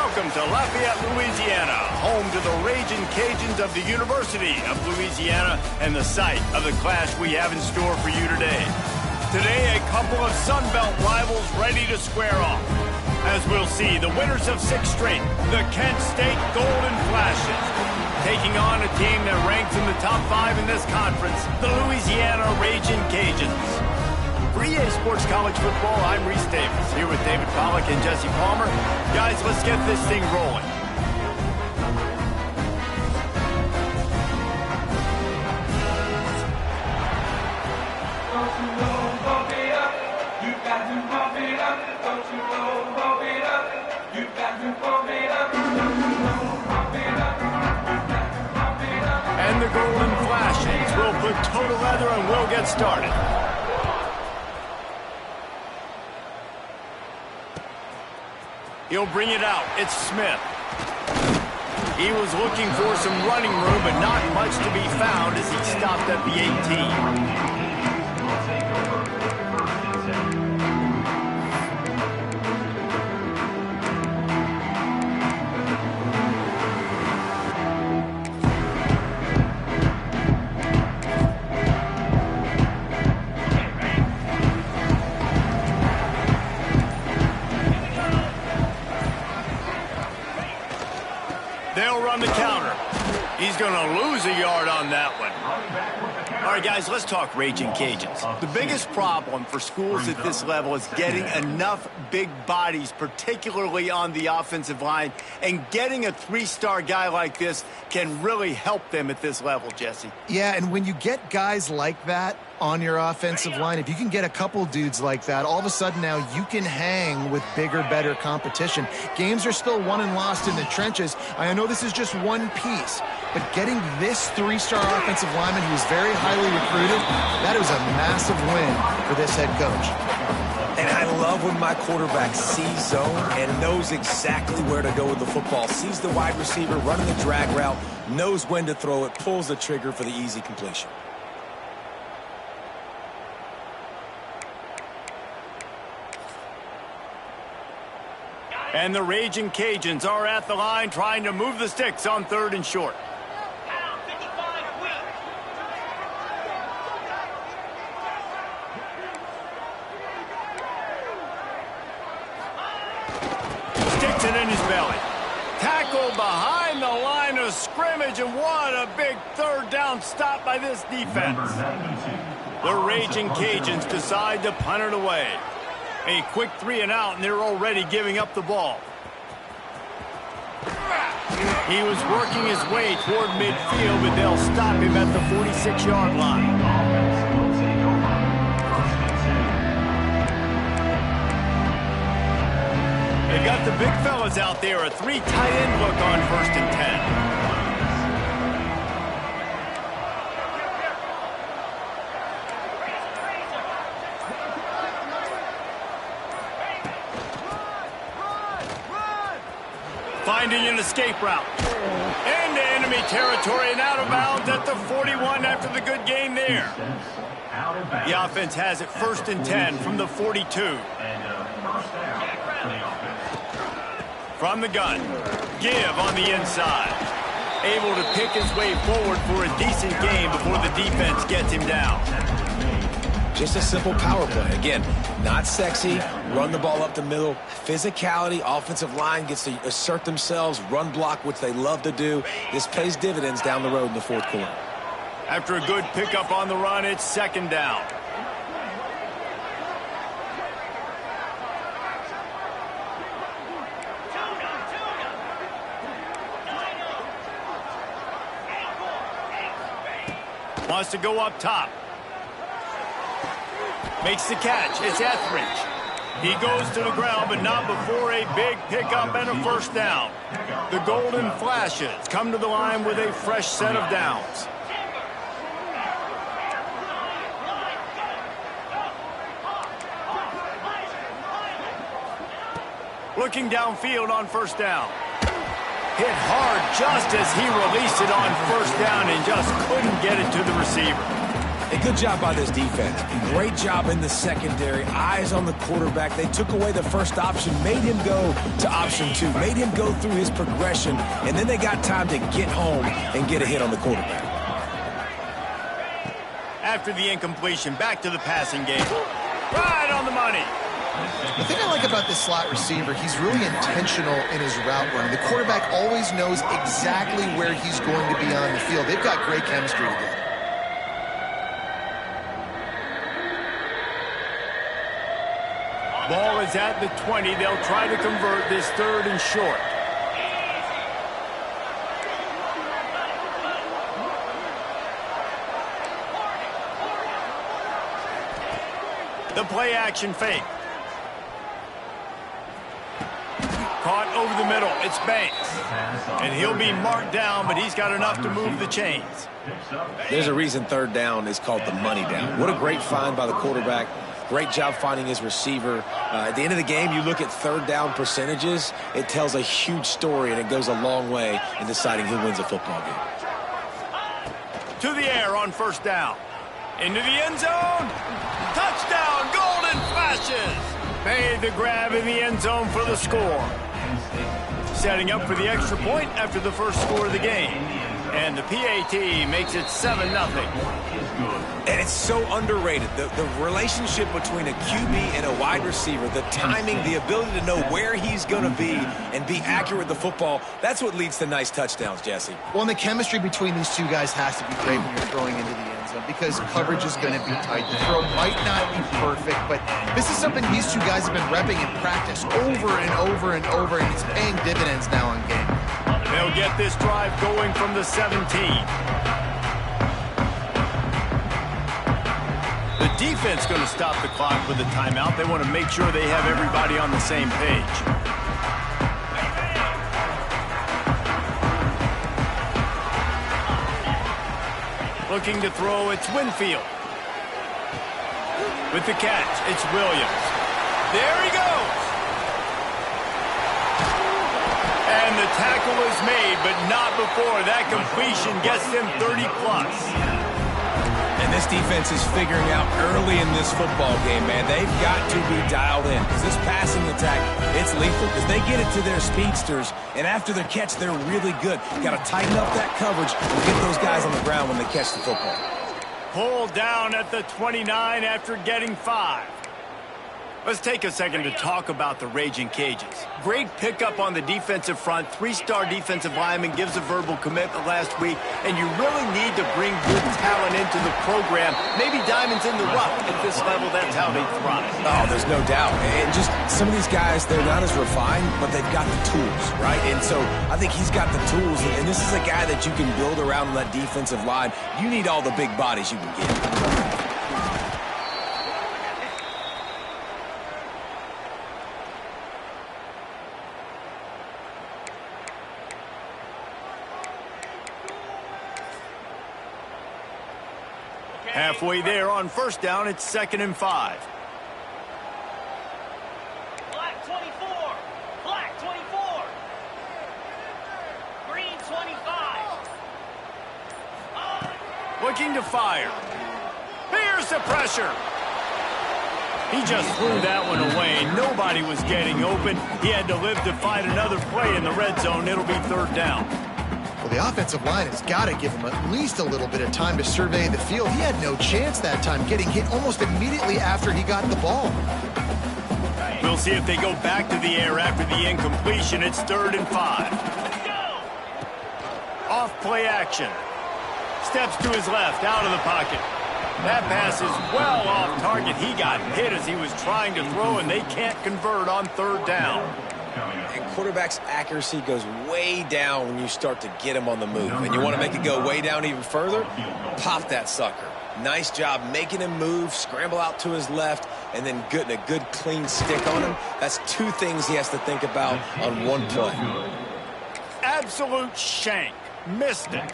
Welcome to Lafayette, Louisiana, home to the Raging Cajuns of the University of Louisiana and the site of the clash we have in store for you today. Today, a couple of Sun Belt rivals ready to square off. As we'll see, the winners of 6 straight, the Kent State Golden Flashes, taking on a team that ranks in the top 5 in this conference, the Louisiana Raging Cajuns. For EA Sports College Football, I'm Reese Davis, here with David Pollack and Jesse Palmer. Guys, let's get this thing rolling. And the Golden Flashes will put toe to leather and we'll get started. He'll bring it out. It's Smith. He was looking for some running room, but not much to be found as he stopped at the 18. They'll run the counter. He's going to lose a yard on that one. All right, guys, let's talk Raging Cajuns. The biggest problem for schools at this level is getting enough big bodies, particularly on the offensive line, and getting a 3-star guy like this can really help them at this level, Jesse. Yeah, and when you get guys like that on your offensive line, if you can get a couple dudes like that, all of a sudden now you can hang with bigger, better competition. Games are still won and lost in the trenches. I know this is just one piece, but getting this 3-star offensive lineman who is very highly recruited, that is a massive win for this head coach. And I love when my quarterback sees zone and knows exactly where to go with the football. Sees the wide receiver running the drag route, knows when to throw it, pulls the trigger for the easy completion. And the Raging Cajuns are at the line trying to move the sticks on 3rd and short. Sticks it in his belly. Tackle behind the line of scrimmage, and what a big 3rd down stop by this defense. The Raging Cajuns decide to punt it away. A quick 3 and out, and they're already giving up the ball. He was working his way toward midfield, but they'll stop him at the 46-yard line. They've got the big fellas out there, a 3 tight end look on 1st and 10. Finding an escape route. Into enemy territory and out of bounds at the 41 after the good gain there. The offense has it 1st and 10 from the 42. From the gun. Give on the inside. Able to pick his way forward for a decent gain before the defense gets him down. Just a simple power play. Again, not sexy, run the ball up the middle. Physicality, offensive line gets to assert themselves, run block, which they love to do. This pays dividends down the road in the 4th quarter. After a good pickup on the run, it's 2nd down. Wants to go up top. Makes the catch. It's Etheridge. He goes to the ground, but not before a big pickup and a 1st down. The Golden Flashes come to the line with a fresh set of downs. Looking downfield on 1st down. Hit hard just as he released it on 1st down and just couldn't get it to the receiver. A good job by this defense. Great job in the secondary. Eyes on the quarterback. They took away the first option, made him go to option 2, made him go through his progression, and then they got time to get home and get a hit on the quarterback. After the incompletion, back to the passing game. Right on the money. The thing I like about this slot receiver, he's really intentional in his route run. The quarterback always knows exactly where he's going to be on the field. They've got great chemistry together. Ball is at the 20. They'll try to convert this 3rd and short. The play action fake. Caught over the middle. It's Banks. And he'll be marked down, but he's got enough to move the chains. There's a reason 3rd down is called the money down. What a great find by the quarterback. Great job finding his receiver. At the end of the game, you look at 3rd down percentages. It tells a huge story, and it goes a long way in deciding who wins a football game. To the air on 1st down. Into the end zone. Touchdown, Golden Flashes. Made the grab in the end zone for the score. Setting up for the extra point after the first score of the game. And the PAT makes it 7-0. And it's so underrated. The relationship between a QB and a wide receiver, the timing, the ability to know where he's going to be and be accurate with the football, that's what leads to nice touchdowns, Jesse. Well, and the chemistry between these two guys has to be great when you're throwing into the end zone because coverage is going to be tight. The throw might not be perfect, but this is something these two guys have been repping in practice over and over and over, and it's paying dividends now on game. They'll get this drive going from the 17. The defense going to stop the clock with a timeout. They want to make sure they have everybody on the same page. Looking to throw, it's Winfield. With the catch, it's Williams. There he goes. And the tackle is made, but not before that completion gets them 30+. And this defense is figuring out early in this football game, man. They've got to be dialed in because this passing attack, it's lethal because they get it to their speedsters, and after their catch, they're really good. Got to tighten up that coverage and get those guys on the ground when they catch the football. Pulled down at the 29 after getting 5. Let's take a second to talk about the Raging Cajuns. Great pickup on the defensive front. 3-star defensive lineman gives a verbal commitment last week, and you really need to bring good talent into the program. Maybe diamonds in the rough. At this level, that's how they thrive. Oh, there's no doubt. And just some of these guys, they're not as refined, but they've got the tools, right? And so I think he's got the tools, and this is a guy that you can build around that defensive line. You need all the big bodies you can get. Halfway there on 1st down, it's 2nd and 5. Black 24. Black 24. Green 25. Looking to fire. Here's the pressure. He just threw that one away. Nobody was getting open. He had to live to fight another play in the red zone. It'll be 3rd down. Well, the offensive line has got to give him at least a little bit of time to survey the field. He had no chance that time, getting hit almost immediately after he got the ball. We'll see if they go back to the air after the incompletion. It's 3rd and 5. Off play action. Steps to his left, out of the pocket. That pass is well off target. He got hit as he was trying to throw, and they can't convert on 3rd down. And quarterback's accuracy goes way down when you start to get him on the move. And you want to make it go way down even further? Pop that sucker. Nice job making him move, scramble out to his left, and then getting a good clean stick on him. That's 2 things he has to think about on one play. Absolute shank. Missed it.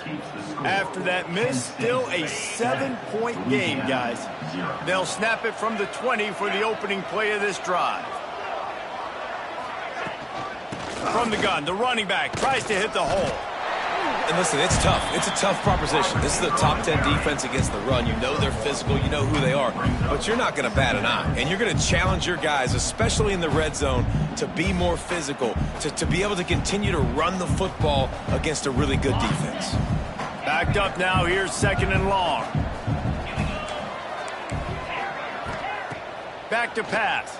After that miss, still a 7-point game, guys. They'll snap it from the 20 for the opening play of this drive. From the gun, the running back tries to hit the hole. And listen, it's tough. It's a tough proposition. This is the top 10 defense against the run. You know they're physical. You know who they are. But you're not going to bat an eye. And you're going to challenge your guys, especially in the red zone, to be more physical, to be able to continue to run the football against a really good defense. Backed up now. Here's 2nd and long. Back to pass.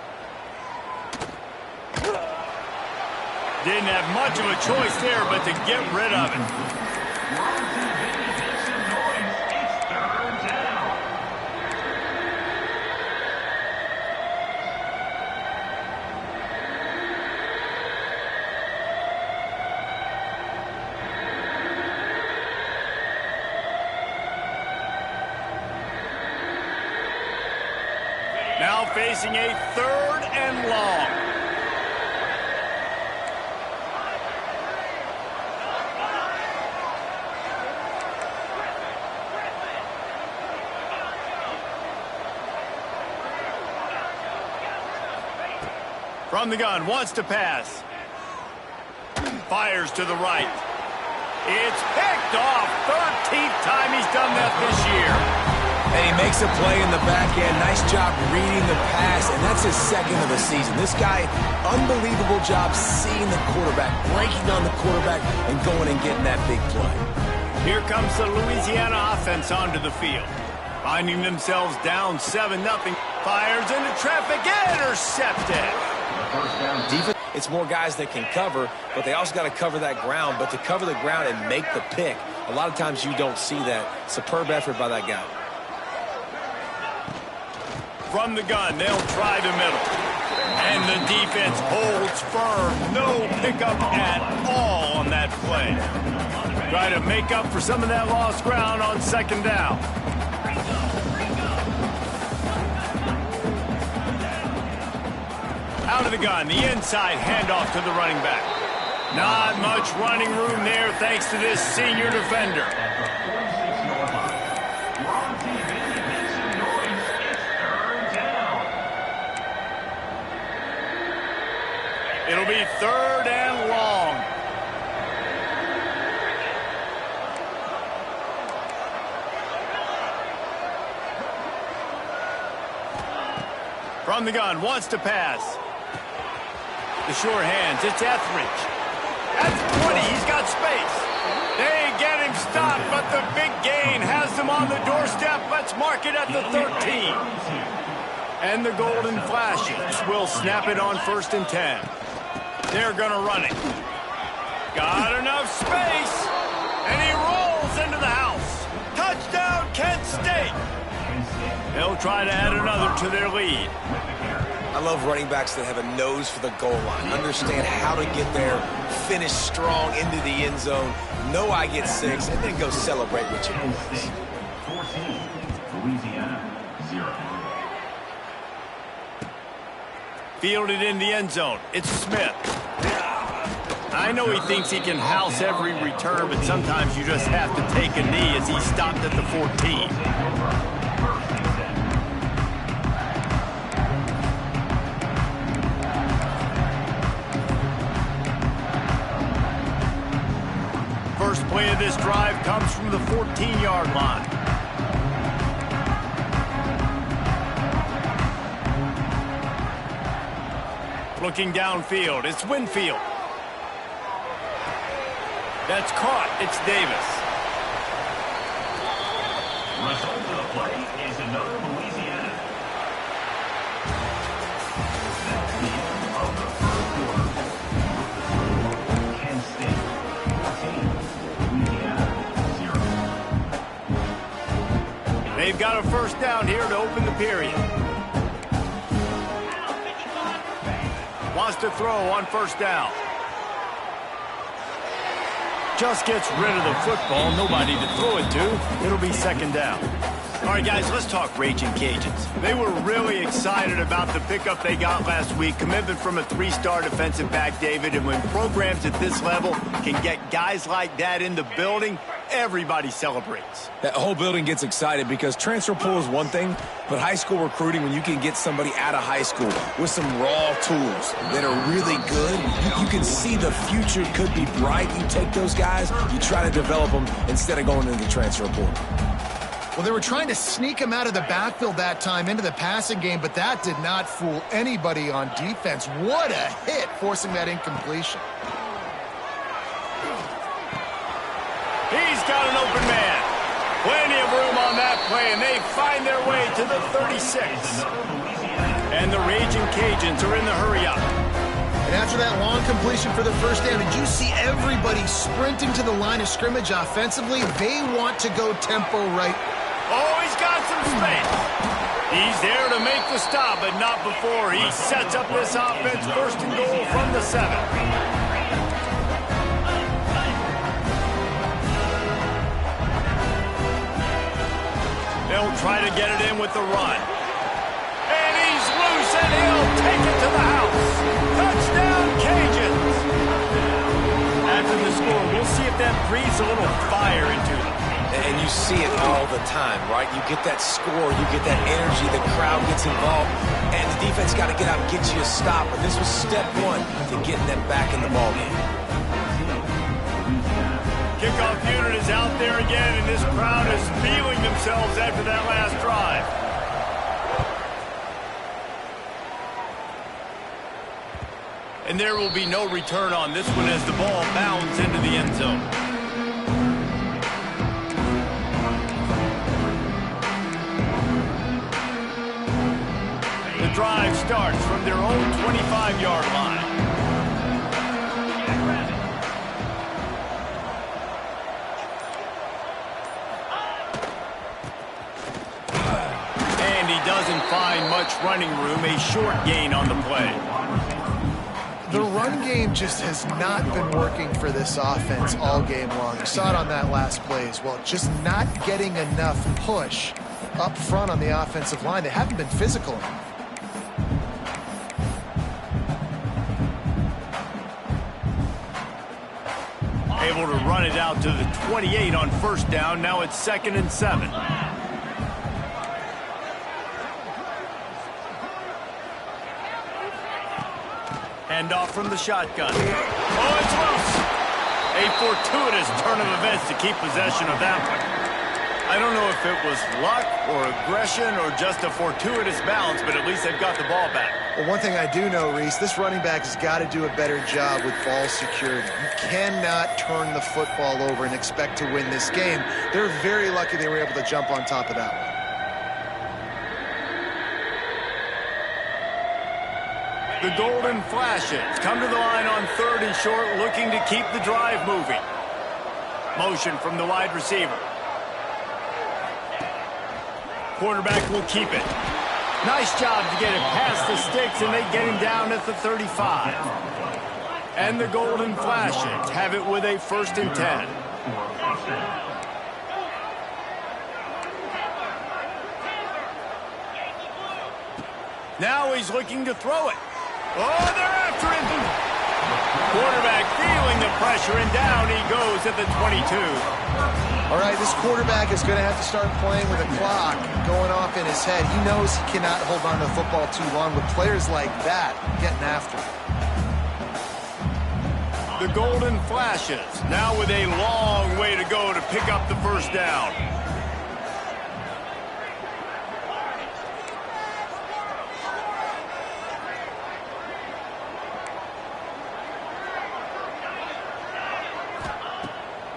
Didn't have much of a choice there, but to get rid of it. Now facing a 3rd and long. From the gun, wants to pass. Fires to the right. It's picked off. 13th time he's done that this year. And he makes a play in the back end. Nice job reading the pass, and that's his 2nd of the season. This guy, unbelievable job seeing the quarterback, breaking on the quarterback, and going and getting that big play. Here comes the Louisiana offense onto the field. Finding themselves down 7-0. Fires into traffic, intercepted. Defense, it's more guys that can cover, but they also got to cover that ground. But to cover the ground and make the pick, a lot of times you don't see that. Superb effort by that guy. From the gun, they'll try the middle. And the defense holds firm. No pickup at all on that play. Try to make up for some of that lost ground on 2nd down. Out of the gun, the inside handoff to the running back. Not much running room there thanks to this senior defender. It'll be 3rd and long. From the gun, wants to pass. The short hands, it's Etheridge. That's 20, he's got space. They get him stopped, but the big gain has them on the doorstep. Let's mark it at the 13. And the golden flashes will snap it on 1st and 10. They're going to run it. Got enough space, and he rolls into the house. Touchdown, Kent State. They'll try to add another to their lead. I love running backs that have a nose for the goal line, understand how to get there, finish strong into the end zone, know I get 6, and then go celebrate with your boys. 14, Louisiana, 0. Fielded in the end zone. It's Smith. I know he thinks he can house every return, but sometimes you just have to take a knee as he stopped at the 14. First play of this drive comes from the 14-yard line. Looking downfield, it's Winfield. That's caught, it's Davis. Result of the play is another Louisiana. That's the end of the 1st quarter. Kent State, 14, Louisiana, 0. They've got a 1st down here to open the period. Wants to throw on 1st down. Just gets rid of the football. Nobody to throw it to. It'll be 2nd down. All right, guys, let's talk Raging Cajuns. They were really excited about the pickup they got last week. Commitment from a 3-star defensive back, David. And when programs at this level can get guys like that in the building, everybody celebrates. That whole building gets excited because transfer pool is one thing, but high school recruiting, when you can get somebody out of high school with some raw tools that are really good, you can see the future could be bright. You take those guys, you try to develop them instead of going into the transfer pool. Well, they were trying to sneak him out of the backfield that time into the passing game, but that did not fool anybody on defense. What a hit, forcing that incompletion. He's got an open man. Plenty of room on that play, and they find their way to the 36. And the Raging Cajuns are in the hurry-up. And after that long completion for the first down, did you see everybody sprinting to the line of scrimmage offensively? They want to go tempo right. Oh, he's got some space. He's there to make the stop, but not before he sets up this offense first and goal from the 7. They'll try to get it in with the run. And he's loose, and he'll take it to the house. Touchdown, Cajuns. After the score, we'll see if that breathes a little fire into them. And you see it all the time, right? You get that score, you get that energy, the crowd gets involved, and the defense got to get out and get you a stop. But this was step one to getting them back in the ballgame. Kickoff unit is out there again, and this crowd is feeling themselves after that last drive. And there will be no return on this one as the ball bounds into the end zone. The drive starts from their own 25-yard line. And he doesn't find much running room, a short gain on the play. The run game just has not been working for this offense all game long. You saw it on that last play as well. Just not getting enough push up front on the offensive line. They haven't been physical. Able to run it out to the 28 on first down. Now it's 2nd and 7. Hand off from the shotgun. Oh, it's loose. A fortuitous turn of events to keep possession of that one. I don't know if it was luck or aggression or just a fortuitous bounce, but at least they've got the ball back. Well, one thing I do know, Reese, this running back has got to do a better job with ball security. You cannot turn the football over and expect to win this game. They're very lucky they were able to jump on top of that one. The Golden Flashes come to the line on 3rd and short, looking to keep the drive moving. Motion from the wide receiver. Quarterback will keep it. Nice job to get it past the sticks, and they get him down at the 35. And the Golden Flashes have it with a 1st and 10. Now he's looking to throw it. Oh, they're after him. Quarterback feeling the pressure, and down he goes at the 22. All right, this quarterback is going to have to start playing with a clock going off in his head. He knows he cannot hold on to the football too long with players like that getting after him. The Golden Flashes now with a long way to go to pick up the first down.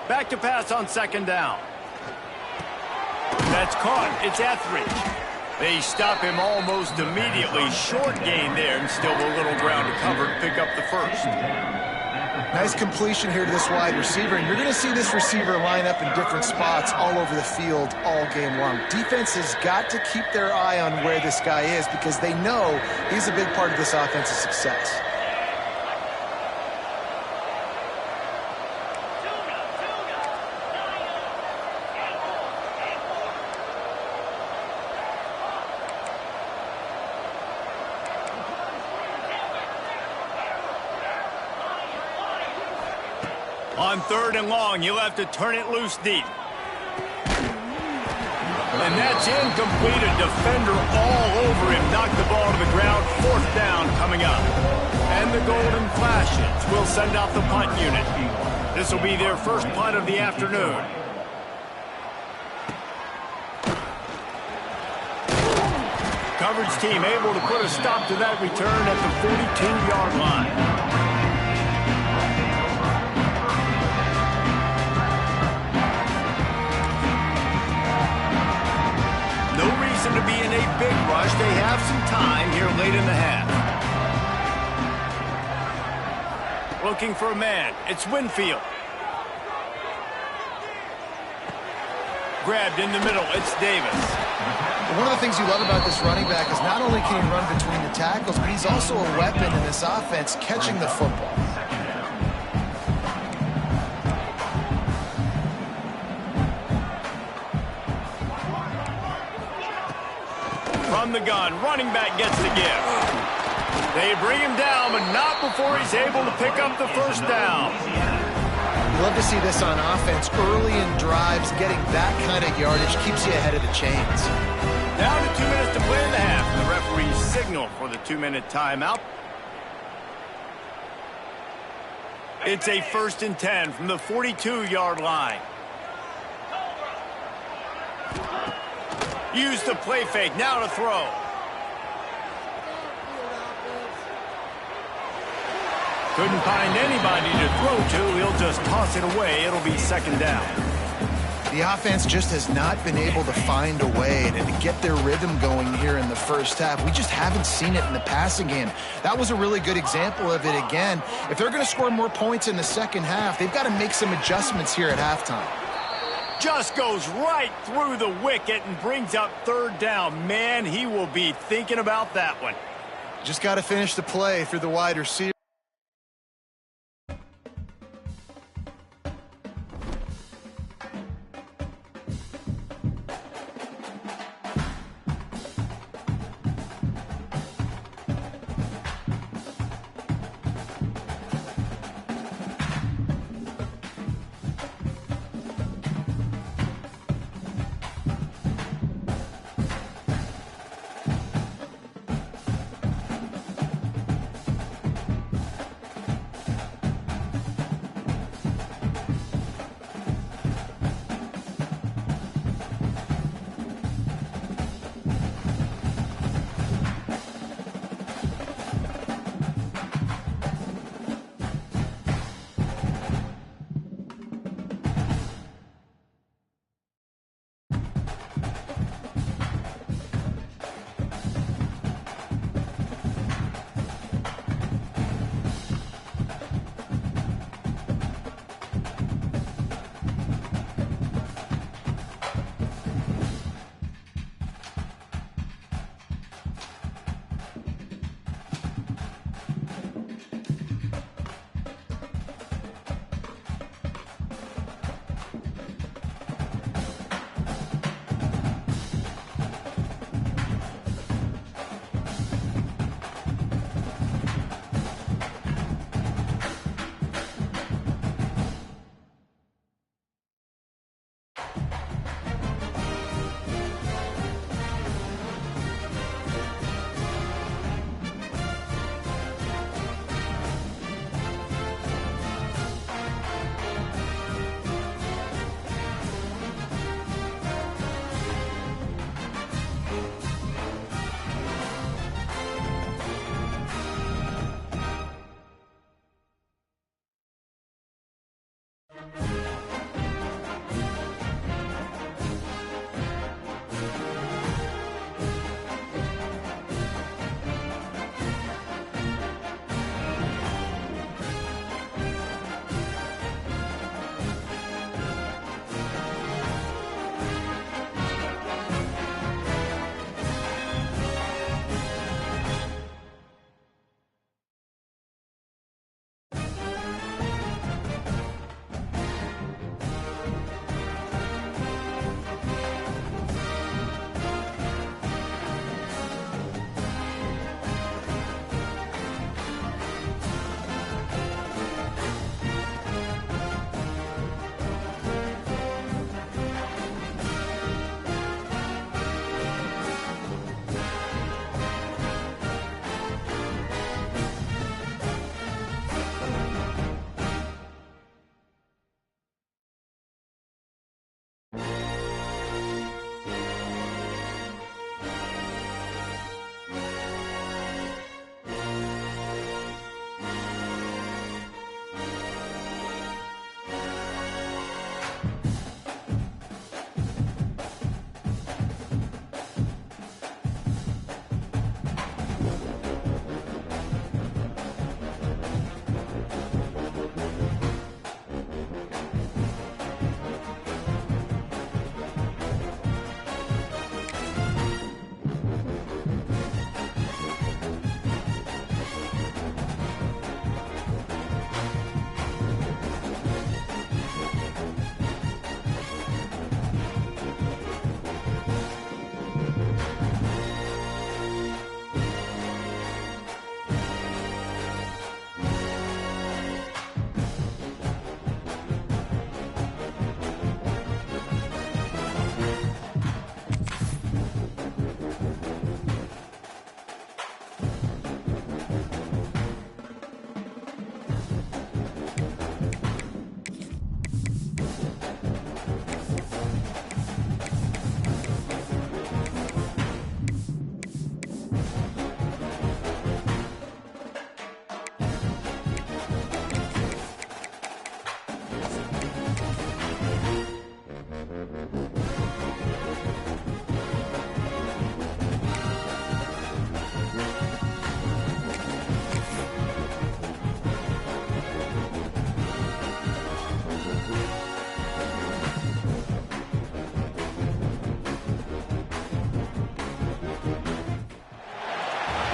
Back to pass on 2nd down. That's caught. It's Etheridge. They stop him almost immediately. Short gain there, and still a little ground to cover to pick up the first. Nice completion here to this wide receiver, and you're going to see this receiver line up in different spots all over the field all game long. Defense has got to keep their eye on where this guy is because they know he's a big part of this offense's success. On 3rd and long, you'll have to turn it loose deep. And that's incomplete. A defender all over him. Knocked the ball to the ground. 4th down coming up. And the Golden Flashes will send out the punt unit. This will be their first punt of the afternoon. Coverage team able to put a stop to that return at the 42-yard line. No reason to be in a big rush. They have some time here late in the half. Looking for a man. It's Winfield. Grabbed in the middle. It's Davis. One of the things you love about this running back is not only can he run between the tackles, but he's also a weapon in this offense catching the football. From the gun, running back gets the gift. They bring him down, but not before he's able to pick up the first down. You love to see this on offense. Early in drives, getting that kind of yardage keeps you ahead of the chains. Down to 2 minutes to play in the half. The referee's signal for the 2-minute timeout. It's a 1st and 10 from the 42-yard line. Use the play fake. Now to throw. Couldn't find anybody to throw to. He'll just toss it away. It'll be 2nd down. The offense just has not been able to find a way to get their rhythm going here in the first half. We just haven't seen it in the passing game. That was a really good example of it again. If they're going to score more points in the second half, they've got to make some adjustments here at halftime. Just goes right through the wicket and brings up 3rd down. Man, he will be thinking about that one. Just got to finish the play through the wide receiver.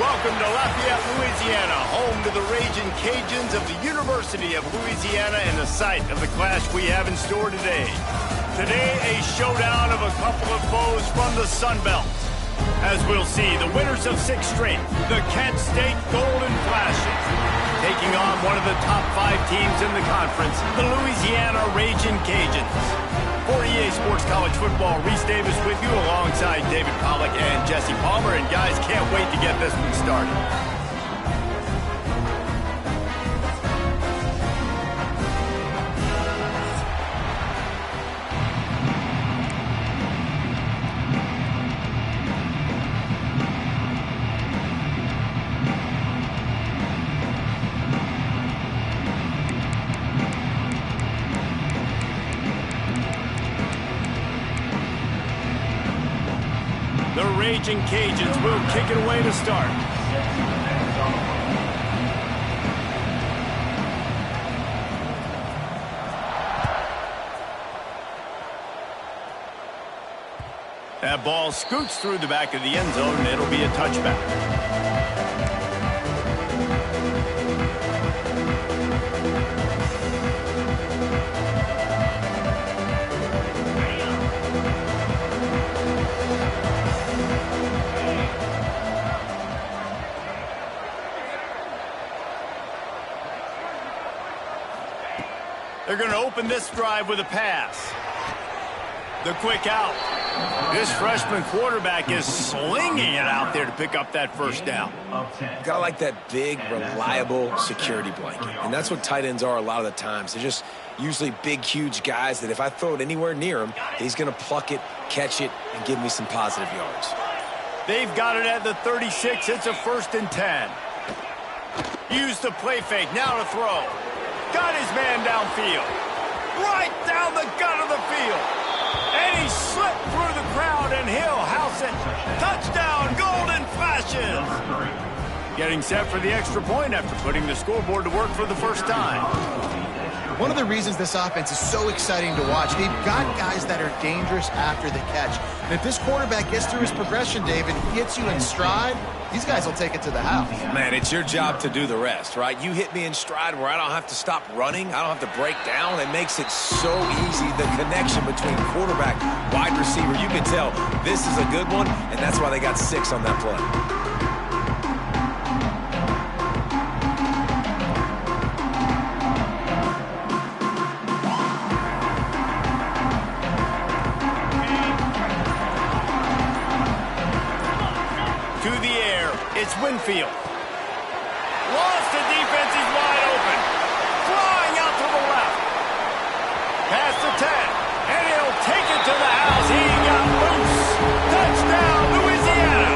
Welcome to Lafayette, Louisiana, home to the Raging Cajuns of the University of Louisiana and the site of the clash we have in store today. Today, a showdown of a couple of foes from the Sun Belt. As we'll see, the winners of 6 straight, the Kent State Golden Flashes, taking on one of the top 5 teams in the conference, the Louisiana Raging Cajuns. For EA Sports College Football, Reese Davis with you alongside David Pollack and Jesse Palmer. And guys, can't wait to get this one started. The Raging Cajuns will kick it away to start. That ball scoots through the back of the end zone, and it'll be a touchback. They're going to open this drive with a pass. The quick out. This freshman quarterback is slinging it out there to pick up that first down. Gotta like that big, reliable security blanket. And that's what tight ends are a lot of the times. They're just usually big, huge guys that if I throw it anywhere near him, he's going to pluck it, catch it, and give me some positive yards. They've got it at the 36. It's a 1st and 10. Use the play fake. Now to throw. Got his man downfield. Right down the gut of the field. And he slipped through the crowd, and he'll house it. Touchdown, Golden Flashes. Getting set for the extra point after putting the scoreboard to work for the first time. One of the reasons this offense is so exciting to watch, they've got guys that are dangerous after the catch. And if this quarterback gets through his progression, David, gets you in stride, these guys will take it to the house. Man, it's your job to do the rest, right? You hit me in stride where I don't have to stop running. I don't have to break down. It makes it so easy. The connection between quarterback, wide receiver, you can tell this is a good one, and that's why they got 6 on that play. It's Winfield. Lost the defense, he's wide open. Flying out to the left. Past the 10. And he'll take it to the house. He got loose. Touchdown, Louisiana.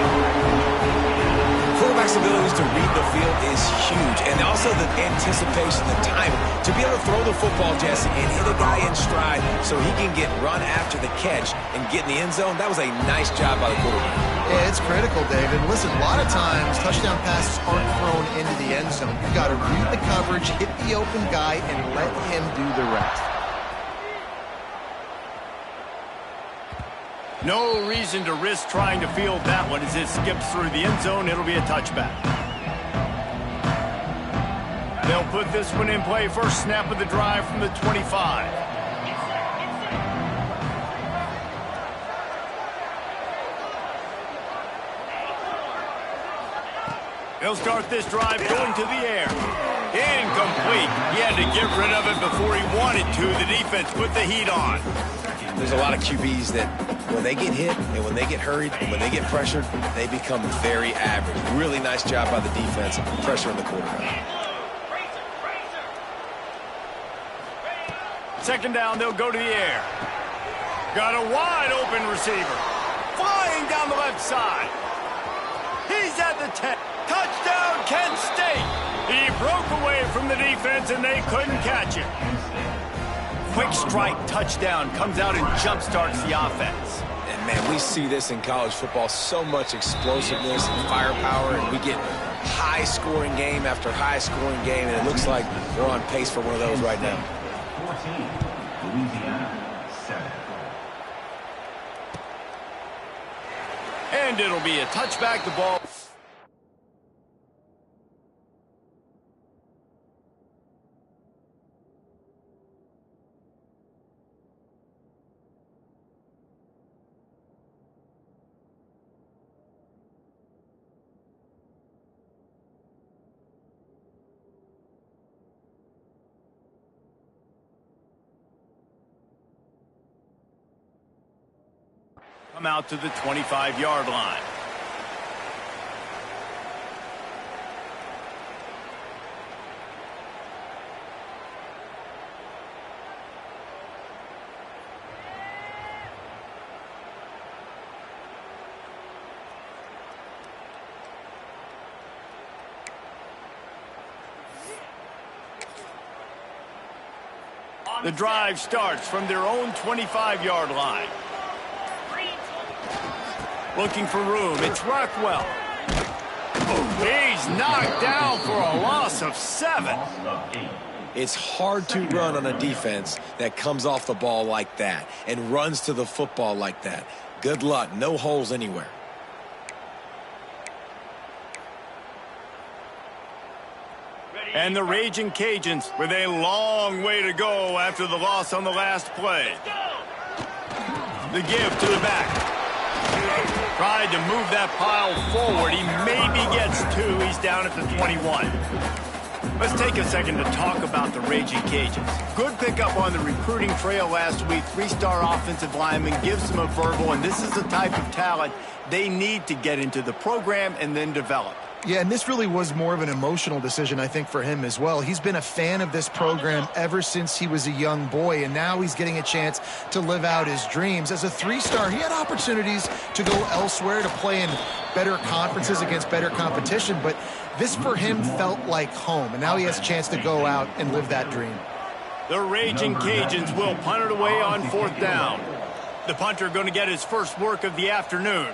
Quarterback's abilities to read the field is huge. And also the anticipation, the timing. To be able to throw the football, Jesse, and hit a guy in stride so he can get run after the catch and get in the end zone, that was a nice job by the quarterback. Yeah, it's critical, David. Listen, a lot of times touchdown passes aren't thrown into the end zone. You've got to read the coverage, hit the open guy, and let him do the rest. No reason to risk trying to field that one as it skips through the end zone. It'll be a touchback. They'll put this one in play. First snap of the drive from the 25. He'll start this drive going to the air. Incomplete. He had to get rid of it before he wanted to. The defense put the heat on. There's a lot of QBs that when they get hit and when they get hurried and when they get pressured, they become very average. Really nice job by the defense pressuring the quarterback. Second down, they'll go to the air. Got a wide open receiver. Flying down the left side. He's at the 10. Touchdown, Kent State. He broke away from the defense, and they couldn't catch him. Quick strike touchdown comes out and jump-starts the offense. And, man, we see this in college football, so much explosiveness and firepower, and we get high-scoring game after high-scoring game, and it looks like we're on pace for one of those right now. 14, Louisiana, 7. And it'll be a touchback. The ball Come out to the 25-yard line. The drive starts from their own 25-yard line. Looking for room. It's Rockwell. He's knocked down for a loss of 7. It's hard to run on a defense that comes off the ball like that and runs to the football like that. Good luck. No holes anywhere. And the Raging Cajuns with a long way to go after the loss on the last play. The give to the back. Tried to move that pile forward. He maybe gets 2. He's down at the 21. Let's take a second to talk about the Raging Cajuns. Good pickup on the recruiting trail last week. 3-star offensive lineman gives them a verbal, and this is the type of talent they need to get into the program and then develop. Yeah, and this really was more of an emotional decision, I think, for him as well. He's been a fan of this program ever since he was a young boy, and now he's getting a chance to live out his dreams. As a 3-star, he had opportunities to go elsewhere, to play in better conferences against better competition, but this for him felt like home, and now he has a chance to go out and live that dream. The Raging Cajuns will punt it away on 4th down. The punter going to get his first work of the afternoon.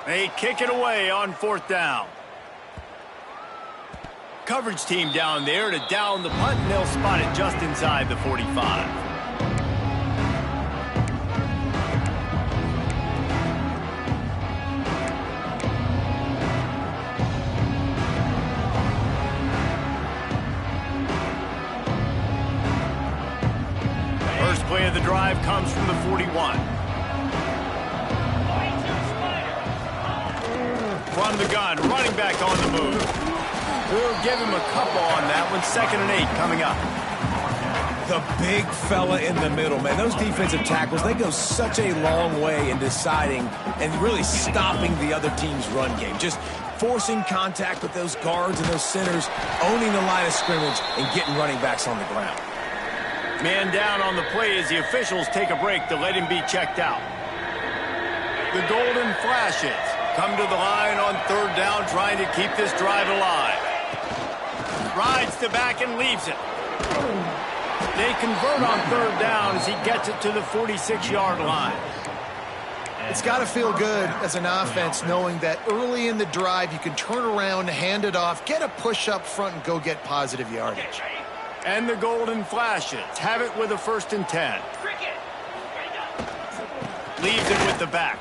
They kick it away on 4th down. Coverage team down there to down the punt, and they'll spot it just inside the 45. First play of the drive comes from the 41. From the gun, running back on the move. We'll give him a couple on that one. 2nd and 8 coming up. The big fella in the middle, man. Those defensive tackles, they go such a long way in deciding and really stopping the other team's run game. Just forcing contact with those guards and those centers, owning the line of scrimmage, and getting running backs on the ground. Man down on the play as the officials take a break to let him be checked out. The golden flashes come to the line on 3rd down, trying to keep this drive alive. Rides the back and leaves it. They convert on 3rd down as he gets it to the 46-yard line. It's got to feel good as an offense knowing that early in the drive you can turn around, hand it off, get a push up front, and go get positive yardage. And the golden flashes have it with a 1st and 10. Leaves it with the back.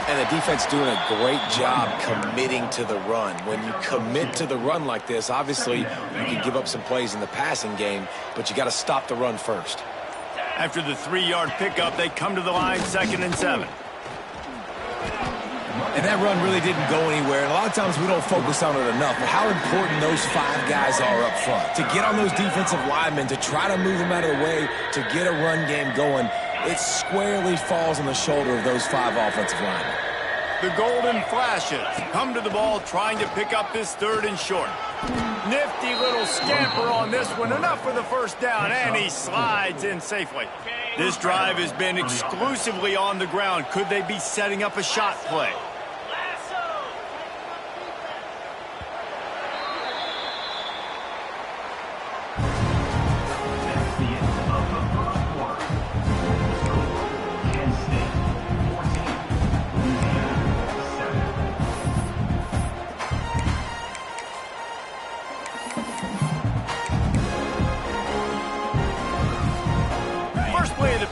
And the defense doing a great job committing to the run. When you commit to the run like this, obviously you can give up some plays in the passing game, but you got to stop the run first. After the 3-yard pickup, they come to the line 2nd and 7. And that run really didn't go anywhere. And a lot of times we don't focus on it enough, but how important those 5 guys are up front. To get on those defensive linemen, to try to move them out of the way, to get a run game going, it squarely falls on the shoulder of those 5 offensive linemen. The golden flashes come to the ball, trying to pick up this 3rd and short. Nifty little scamper on this one, enough for the 1st down, and he slides in safely. This drive has been exclusively on the ground. Could they be setting up a shot play?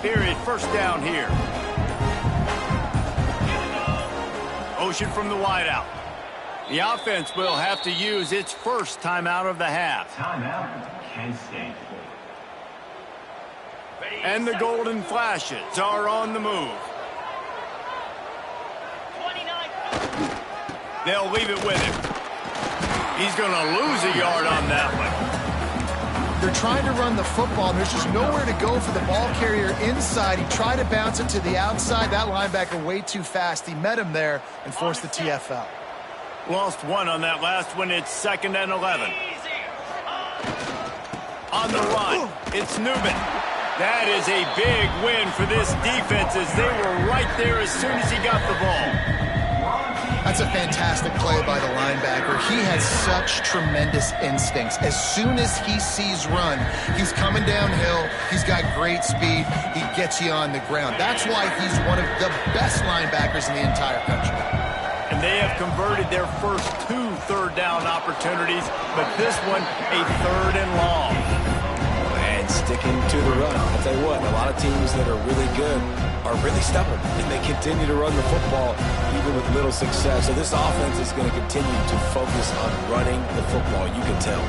Period, 1st down here. Motion from the wideout. The offense will have to use its first timeout of the half. Timeout, Kent State. And the Golden Flashes are on the move. 29. They'll leave it with him. He's going to lose a yard on that one. They're trying to run the football, and there's just nowhere to go for the ball carrier inside. He tried to bounce it to the outside. That linebacker way too fast. He met him there and forced the TFL. Lost one on that last one. It's 2nd and 11. On the run, it's Newman. That is a big win for this defense as they were right there as soon as he got the ball. That's a fantastic play by the linebacker. He has such tremendous instincts. As soon as he sees run, he's coming downhill. He's got great speed. He gets you on the ground. That's why he's one of the best linebackers in the entire country. And they have converted their first 2 third-down opportunities, but this one a 3rd and long. And sticking to the run. I'll tell you what, a lot of teams that are really good are really stubborn, and they continue to run the football even with little success. So this offense is going to continue to focus on running the football. You can tell.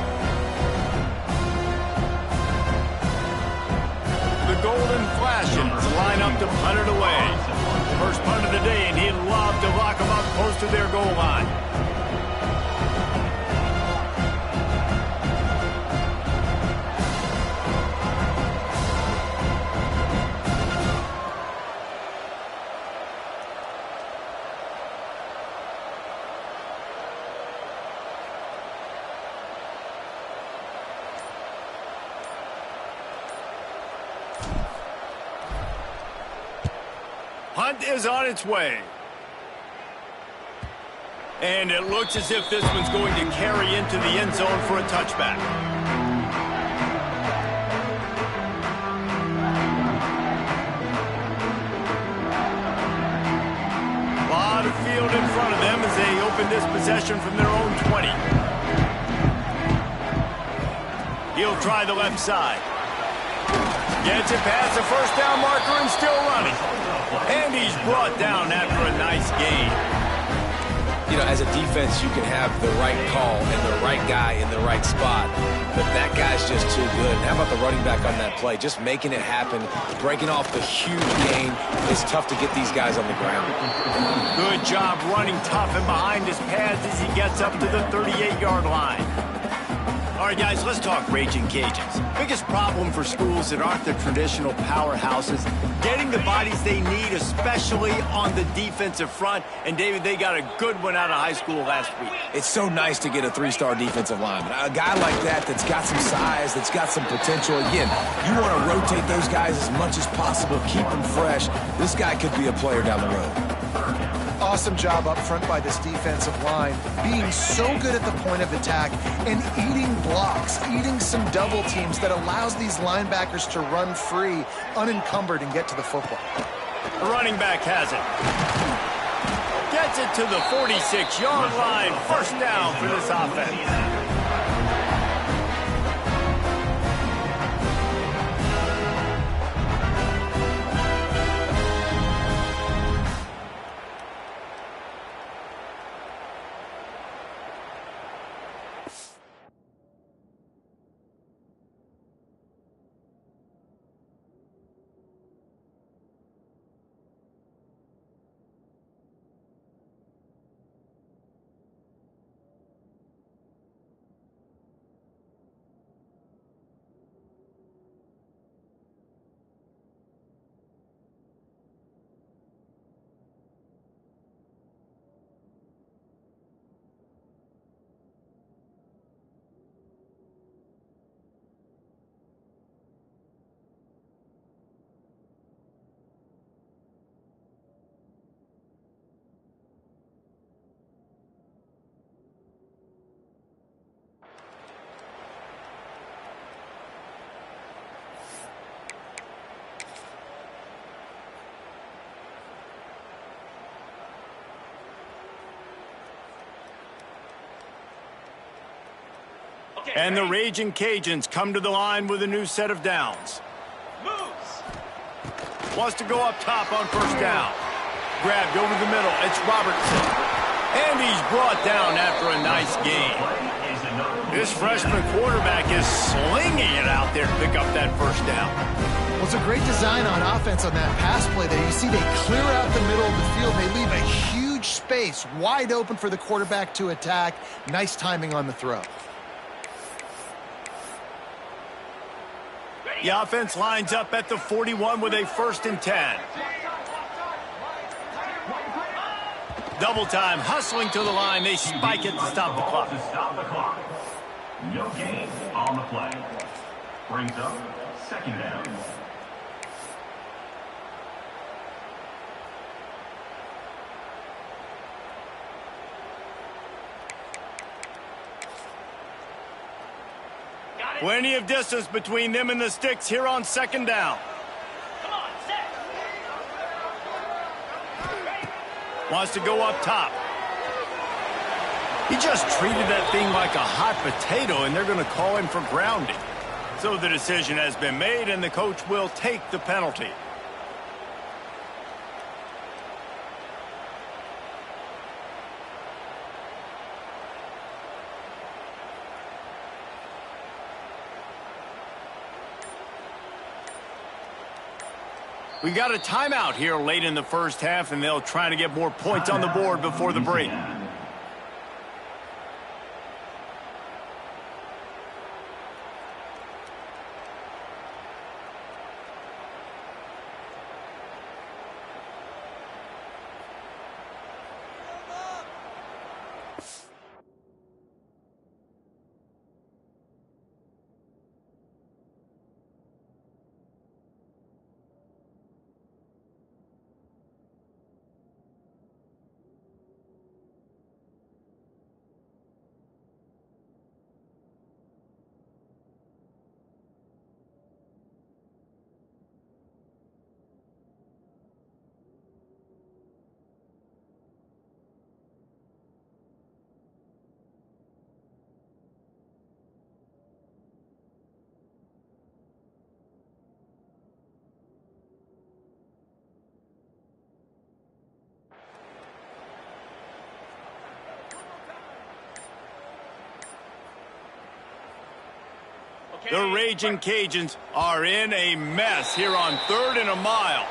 The Golden Flashes line up to punt it away. First punt of the day, and he'd love to lock them up close to their goal line. Punt is on its way. And it looks as if this one's going to carry into the end zone for a touchback. A lot of field in front of them as they open this possession from their own 20. He'll try the left side. Gets it past the first down marker and still running. And he's brought down after a nice gain. You know, as a defense, you can have the right call and the right guy in the right spot, but that guy's just too good. And how about the running back on that play? Just making it happen, breaking off the huge gain. It's tough to get these guys on the ground. Good job running tough and behind his pads as he gets up to the 38-yard line. All right, guys, let's talk Raging Cajuns. Biggest problem for schools that aren't the traditional powerhouses, getting the bodies they need, especially on the defensive front. And, David, they got a good one out of high school last week. It's so nice to get a 3-star defensive lineman. A guy like that that's got some size, that's got some potential. Again, you want to rotate those guys as much as possible, keep them fresh. This guy could be a player down the road. Awesome job up front by this defensive line, being so good at the point of attack and eating blocks, eating some double teams that allows these linebackers to run free, unencumbered, and get to the football. The running back has it. Gets it to the 46-yard line. First down for this offense. And the Raging Cajuns come to the line with a new set of downs. Moves. Wants to go up top on first down. Grabbed over the middle. It's Robertson. And he's brought down after a nice gain. This freshman quarterback is slinging it out there to pick up that first down. Well, it's a great design on offense on that pass play there. You see they clear out the middle of the field. They leave a huge space wide open for the quarterback to attack. Nice timing on the throw. The offense lines up at the 41 with a 1st and 10. Double time, hustling to the line. They spike it to stop the clock. To stop the clock. No gain on the play. Brings up 2nd down. Plenty of distance between them and the sticks here on 2nd down. Come on, set. Wants to go up top. He just treated that thing like a hot potato, and they're going to call him for grounding. So the decision has been made, and the coach will take the penalty. We got a timeout here late in the 1st half, and they'll try to get more points on the board before the break. The Raging Cajuns are in a mess here on 3rd and a mile.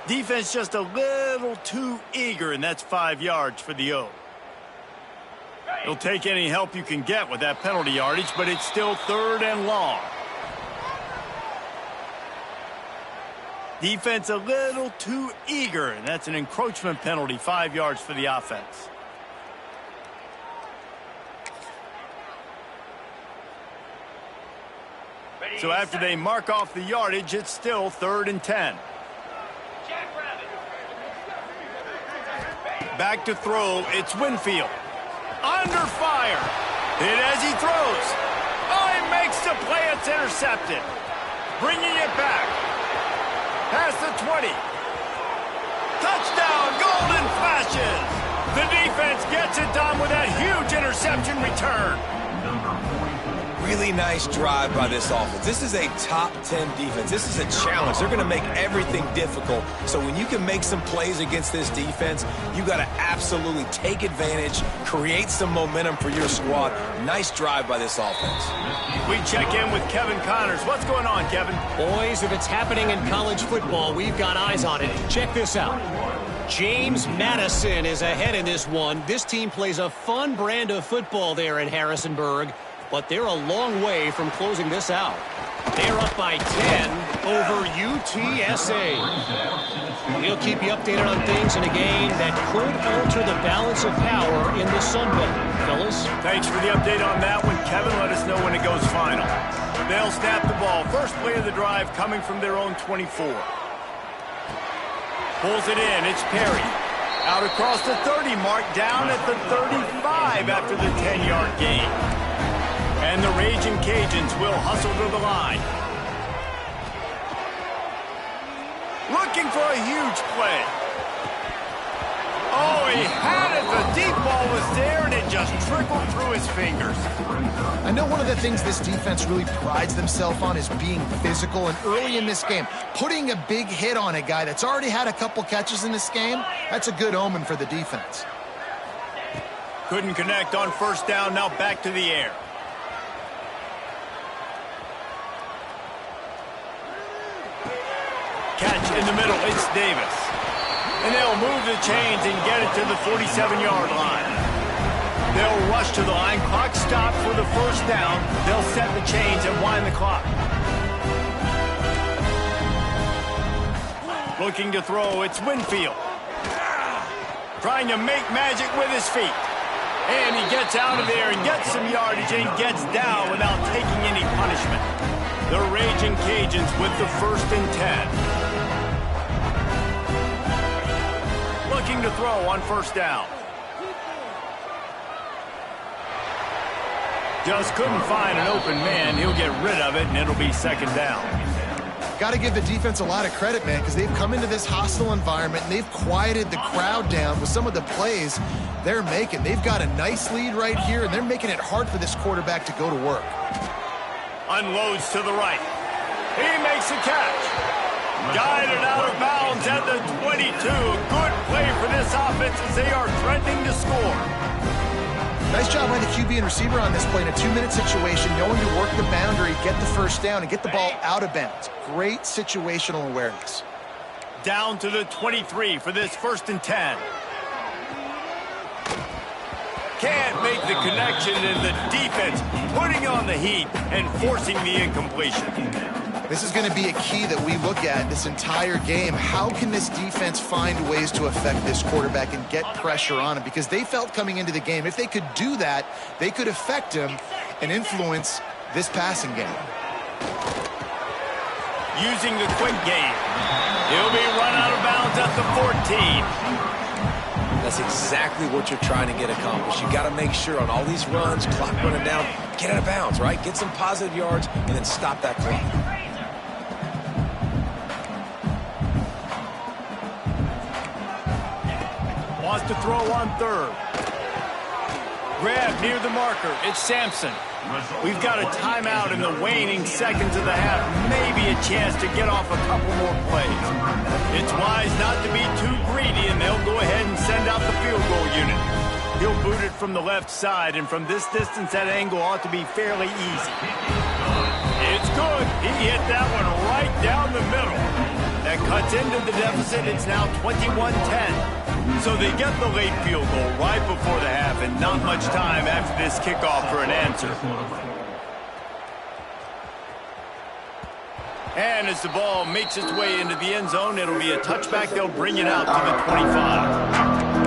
Defense just a little too eager, and that's 5 yards for the O. You'll take any help you can get with that penalty yardage, but it's still 3rd and long. Defense a little too eager, and that's an encroachment penalty, 5 yards for the offense. So after they mark off the yardage, it's still 3rd and 10. Back to throw, it's Winfield. Under fire. Hit as he throws. Oh, he makes the play, it's intercepted. Bringing it back. Past the 20. Touchdown, golden flashes. The defense gets it done with that huge interception return. Really nice drive by this offense. This is a top 10 defense. This is a challenge. They're going to make everything difficult. So when you can make some plays against this defense, you got to absolutely take advantage, create some momentum for your squad. Nice drive by this offense. We check in with Kevin Connors. What's going on, Kevin? Boys, if it's happening in college football, we've got eyes on it. Check this out. James Madison is ahead in this one. This team plays a fun brand of football there in Harrisonburg, but they're a long way from closing this out. They're up by 10 over UTSA. We'll keep you updated on things in a game that could alter the balance of power in the Sun Belt. Fellas? Thanks for the update on that one, Kevin. Let us know when it goes final. They'll snap the ball. First play of the drive coming from their own 24. Pulls it in. It's Perry. Out across the 30 mark, down at the 35 after the 10-yard gain. And the Raging Cajuns will hustle to the line. Looking for a huge play. Oh, he had it. The deep ball was there, and it just trickled through his fingers. I know one of the things this defense really prides themselves on is being physical, and early in this game, putting a big hit on a guy that's already had a couple catches in this game, that's a good omen for the defense. Couldn't connect on first down, now back to the air. catch in the middle. It's Davis. And they'll move the chains and get it to the 47-yard line. They'll rush to the line. Clock stop for the first down. They'll set the chains and wind the clock. Looking to throw, it's Winfield. Trying to make magic with his feet. And he gets out of there and gets some yardage and gets down without taking any punishment. The Raging Cajuns with the 1st and 10. Looking to throw on first down. Just couldn't find an open man. He'll get rid of it, and it'll be 2nd down. Got to give the defense a lot of credit, man, because they've come into this hostile environment, and they've quieted the crowd down with some of the plays they're making. They've got a nice lead right here, and they're making it hard for this quarterback to go to work. Unloads to the right. He makes a catch. Guided out of bounds at the 22. Good play for this offense as they are threatening to score. Nice job by the QB and receiver on this play in a 2-minute situation, knowing to work the boundary, get the first down, and get the ball out of bounds. Great situational awareness. Down to the 23 for this 1st and 10. Can't make the connection, and the defense putting on the heat and forcing the incompletion. This is going to be a key that we look at this entire game. How can this defense find ways to affect this quarterback and get pressure on him? Because they felt coming into the game, if they could do that, they could affect him and influence this passing game. Using the quick game. He'll be run out of bounds at the 14. That's exactly what you're trying to get accomplished. You got to make sure on all these runs, clock running down, get out of bounds, right? Get some positive yards and then stop that clock. Wants to throw on 3rd. Grab near the marker. It's Sampson. We've got a timeout in the waning seconds of the half. Maybe a chance to get off a couple more plays. It's wise not to be too greedy, and they'll go ahead and send out the field goal unit. He'll boot it from the left side, and from this distance, that angle ought to be fairly easy. It's good. He hit that one right down the middle. That cuts into the deficit. It's now 21-10. So they get the late field goal right before the half, and not much time after this kickoff for an answer. And as the ball makes its way into the end zone, it'll be a touchback. They'll bring it out to the 25.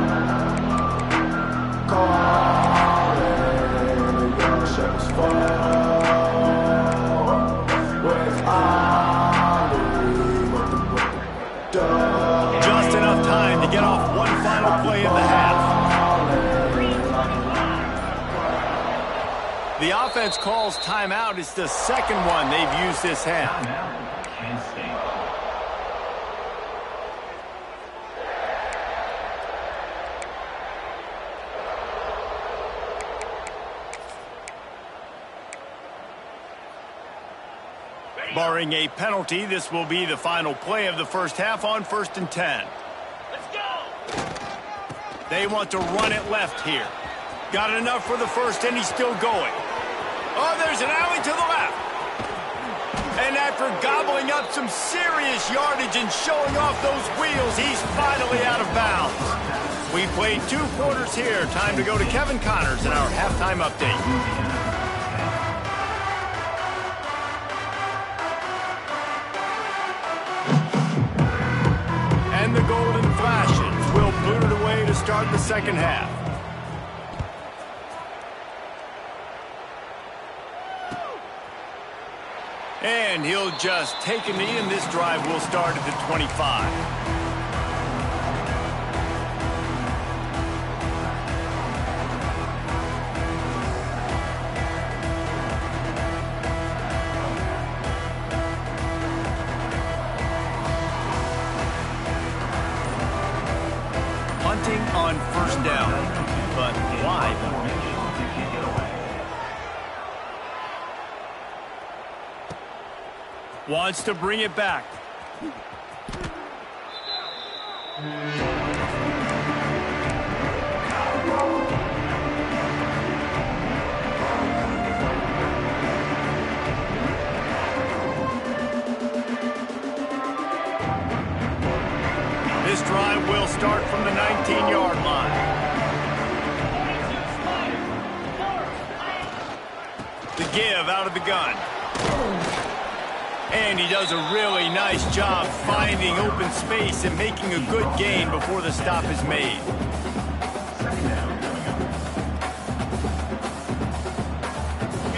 Just enough time to get off one final play of the half. The offense calls timeout. It's the 2nd one they've used this half. Barring a penalty, this will be the final play of the first half on 1st and 10. Let's go! They want to run it left here. Got enough for the first, and he's still going. Oh, there's an alley to the left. And after gobbling up some serious yardage and showing off those wheels, he's finally out of bounds. We played 2 quarters here. Time to go to Kevin Connors in our halftime update. And the golden flashes will boot it away to start the second half. And he'll just take a knee, and this drive will start at the 25. Punting on first down, but why? Wants to bring it back. This drive will start from the 19-yard line. The give out of the gun. And he does a really nice job finding open space and making a good gain before the stop is made.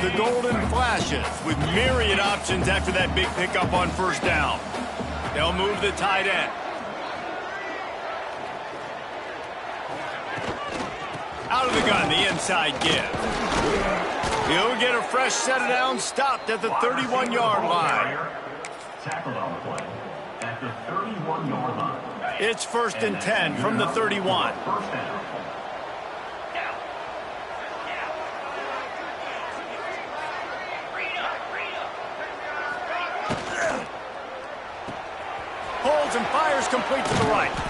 The Golden Flashes with myriad options after that big pickup on first down. They'll move the tight end. Out of the gun, the inside give. He'll get a fresh set of downs stopped at the 31-yard line. Tackled on the play at the 31-yard line. It's 1st and 10 from the 31. First down. Holds and fires complete to the right.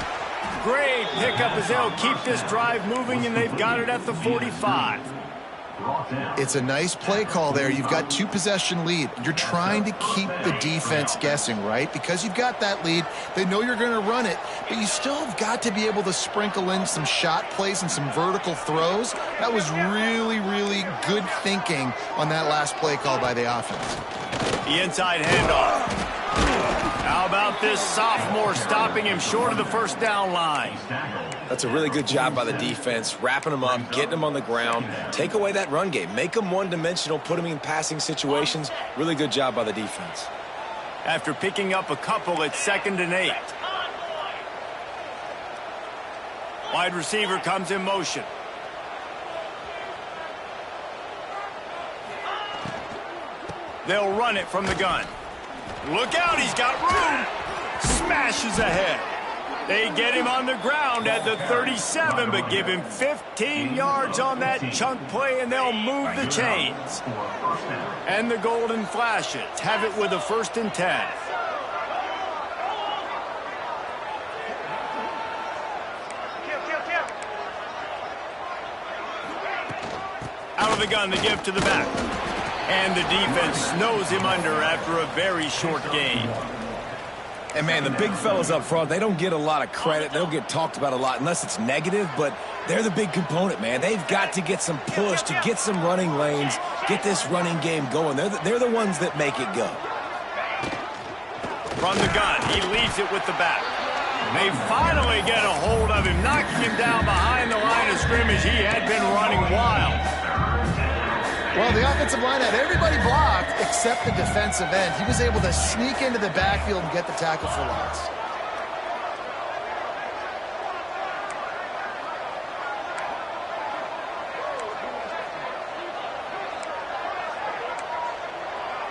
Great pickup as they'll keep this drive moving, and they've got it at the 45. It's a nice play call there. You've got 2-possession lead. You're trying to keep the defense guessing, right? Because you've got that lead, they know you're going to run it, but you still have got to be able to sprinkle in some shot plays and some vertical throws. That was really, really good thinking on that last play call by the offense. The inside handoff. How about this sophomore stopping him short of the first down line? That's a really good job by the defense, wrapping them up, getting them on the ground. Take away that run game. Make them one-dimensional, put them in passing situations. Really good job by the defense. After picking up a couple, it's 2nd and 8. Wide receiver comes in motion. They'll run it from the gun. Look out, he's got room. Smashes ahead. They get him on the ground at the 37, but give him 15 yards on that chunk play, and they'll move the chains. And the Golden Flashes have it with a 1st and 10. Out of the gun, the give to the back. And the defense snows him under after a very short gain. And, man, the big fellas up front, they don't get a lot of credit. They'll get talked about a lot unless it's negative, but they're the big component, man. They've got to get some push, to get some running lanes, get this running game going. They're the ones that make it go. From the gun, he leaves it with the back. They finally get a hold of him, knocking him down behind the line of scrimmage. He had been running wild. Well, the offensive line had everybody blocked except the defensive end. He was able to sneak into the backfield and get the tackle for loss.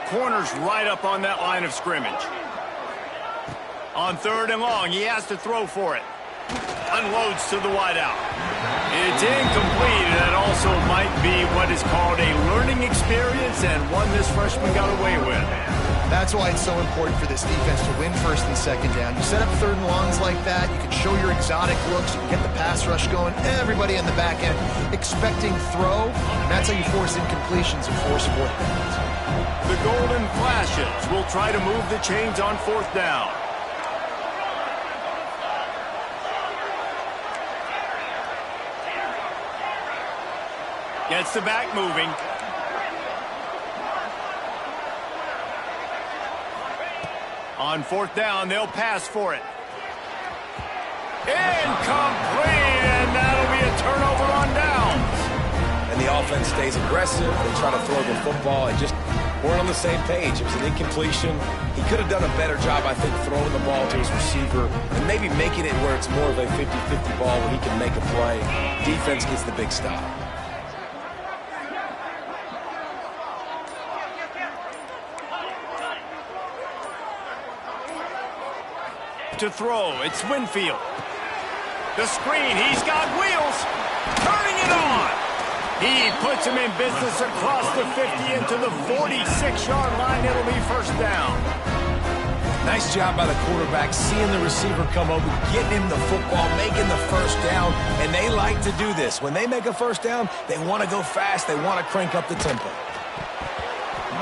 Corner's right up on that line of scrimmage. On 3rd and long, he has to throw for it. Unloads to the wideout. It's incomplete, and that also might be what is called a learning experience, and one this freshman got away with. That's why it's so important for this defense to win 1st and 2nd down. You set up 3rd and longs like that, you can show your exotic looks, you can get the pass rush going, everybody on the back end expecting throw, and that's how you force incompletions and force abort downs. The Golden Flashes will try to move the chains on 4th down. Gets the back moving. On 4th down, they'll pass for it. Incomplete, and that'll be a turnover on downs. And the offense stays aggressive. They try to throw the football and just weren't on the same page. It was an incompletion. He could have done a better job, I think, throwing the ball to his receiver and maybe making it where it's more of a 50-50 ball where he can make a play. Defense gets the big stop. To throw, it's Winfield. The screen, he's got wheels. Turning it on. He puts him in business across the 50 into the 46-yard line. It'll be 1st down. Nice job by the quarterback, seeing the receiver come over, getting him the football, making the 1st down, and they like to do this. When they make a 1st down, they want to go fast. They want to crank up the tempo.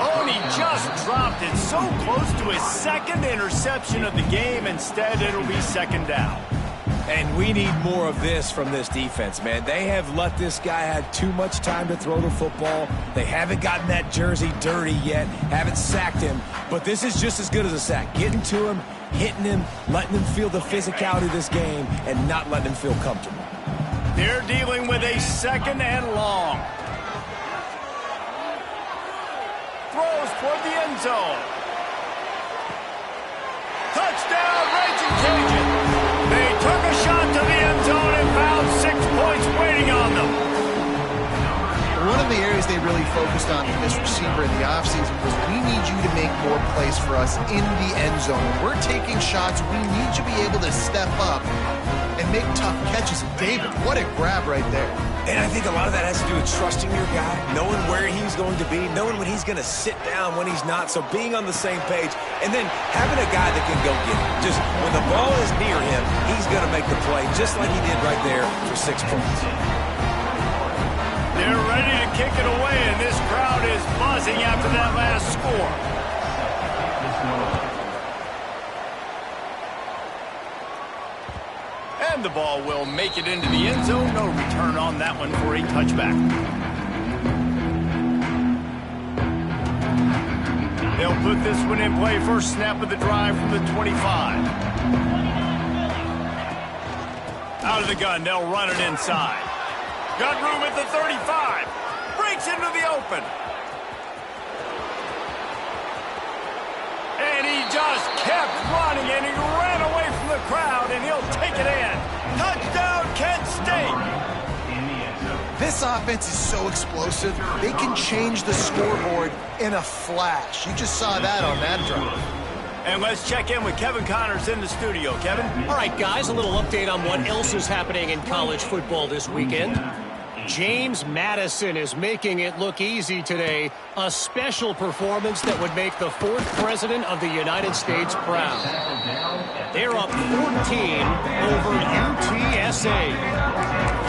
Oh, and he just dropped it so close to his 2nd interception of the game. Instead, it'll be 2nd down. And we need more of this from this defense, man. They have let this guy have too much time to throw the football. They haven't gotten that jersey dirty yet, haven't sacked him. But this is just as good as a sack. Getting to him, hitting him, letting him feel the physicality of this game, and not letting him feel comfortable. They're dealing with a 2nd and long. Throws toward the end zone. Touchdown, Raging Cajun. They took a shot to the end zone and found 6 points waiting on them. One of the areas they really focused on with this receiver in the offseason was we need you to make more plays for us in the end zone. When we're taking shots, we need you to be able to step up and make tough catches. And David, what a grab right there. And I think a lot of that has to do with trusting your guy, knowing where he's going to be, knowing when he's going to sit down, when he's not. So being on the same page, and then having a guy that can go get it. Just when the ball is near him, he's going to make the play, just like he did right there for 6 points. They're ready to kick it away, and this crowd is buzzing after that last score. And the ball will make it into the end zone. No return on that one for a touchback. They'll put this one in play. First snap of the drive from the 25. Out of the gun, they'll run it inside. Got room at the 35. Breaks into the open. And he just kept running, and he ran away from the crowd, and he'll take it in. Touchdown, Kent State. This offense is so explosive, they can change the scoreboard in a flash. You just saw that on that drive. And let's check in with Kevin Connors in the studio. Kevin? All right, guys, a little update on what else is happening in college football this weekend. James Madison is making it look easy today. A special performance that would make the 4th president of the United States proud. They're up 14 over UTSA.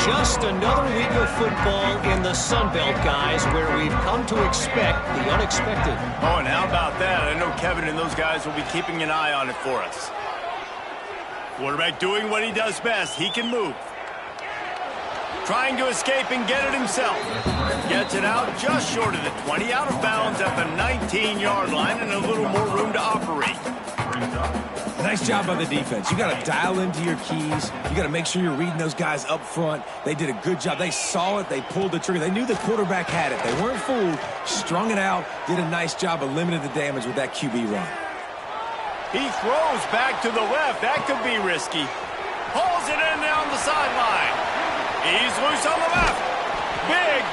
Just another week of football in the Sun Belt, guys, where we've come to expect the unexpected. Oh, and how about that? I know Kevin and those guys will be keeping an eye on it for us. Quarterback doing what he does best. He can move. Trying to escape and get it himself. Gets it out just short of the 20, out of bounds at the 19-yard line, and a little more room to operate. Nice job by the defense. You got to dial into your keys. You got to make sure you're reading those guys up front. They did a good job. They saw it. They pulled the trigger. They knew the quarterback had it. They weren't fooled. Strung it out. Did a nice job of limiting the damage with that QB run. He throws back to the left. That could be risky. Pulls it in down the sideline. He's loose on the left.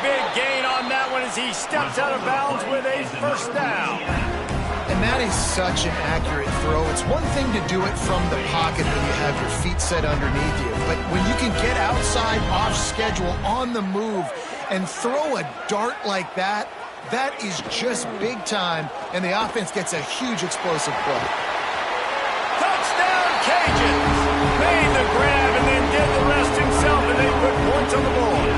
Big gain on that one as he steps out of bounds with a first down. And that is such an accurate throw. It's one thing to do it from the pocket when you have your feet set underneath you. But when you can get outside, off schedule, on the move, and throw a dart like that, that is just big time. And the offense gets a huge explosive play. Touchdown, Cajuns! Made the grab and then did the rest himself, and they put points on the board.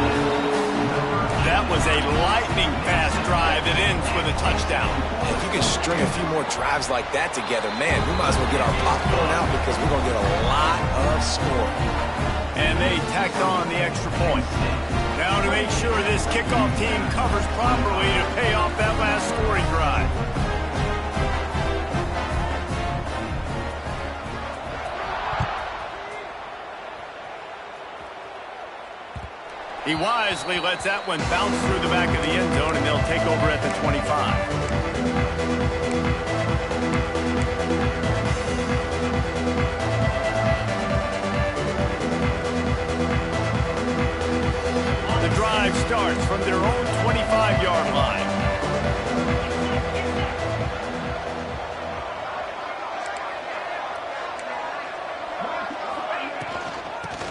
That was a lightning-fast drive that ends with a touchdown. If you can string a few more drives like that together, man, we might as well get our popcorn out because we're going to get a lot of scoring. And they tacked on the extra point. Now to make sure this kickoff team covers properly to pay off that last scoring drive. He wisely lets that one bounce through the back of the end zone, and they'll take over at the 25. The drive starts from their own 25-yard line.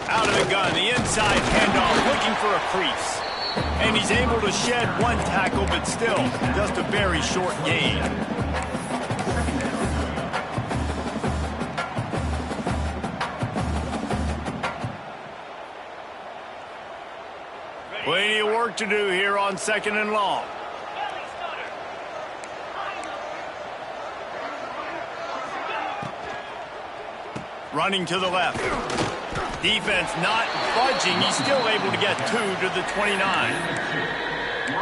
Out of the gun, the inside handoff, looking for a crease. And he's able to shed one tackle, but still, just a very short gain. Plenty of work to do here on 2nd and long. Running to the left. Defense not budging. He's still able to get 2 to the 29.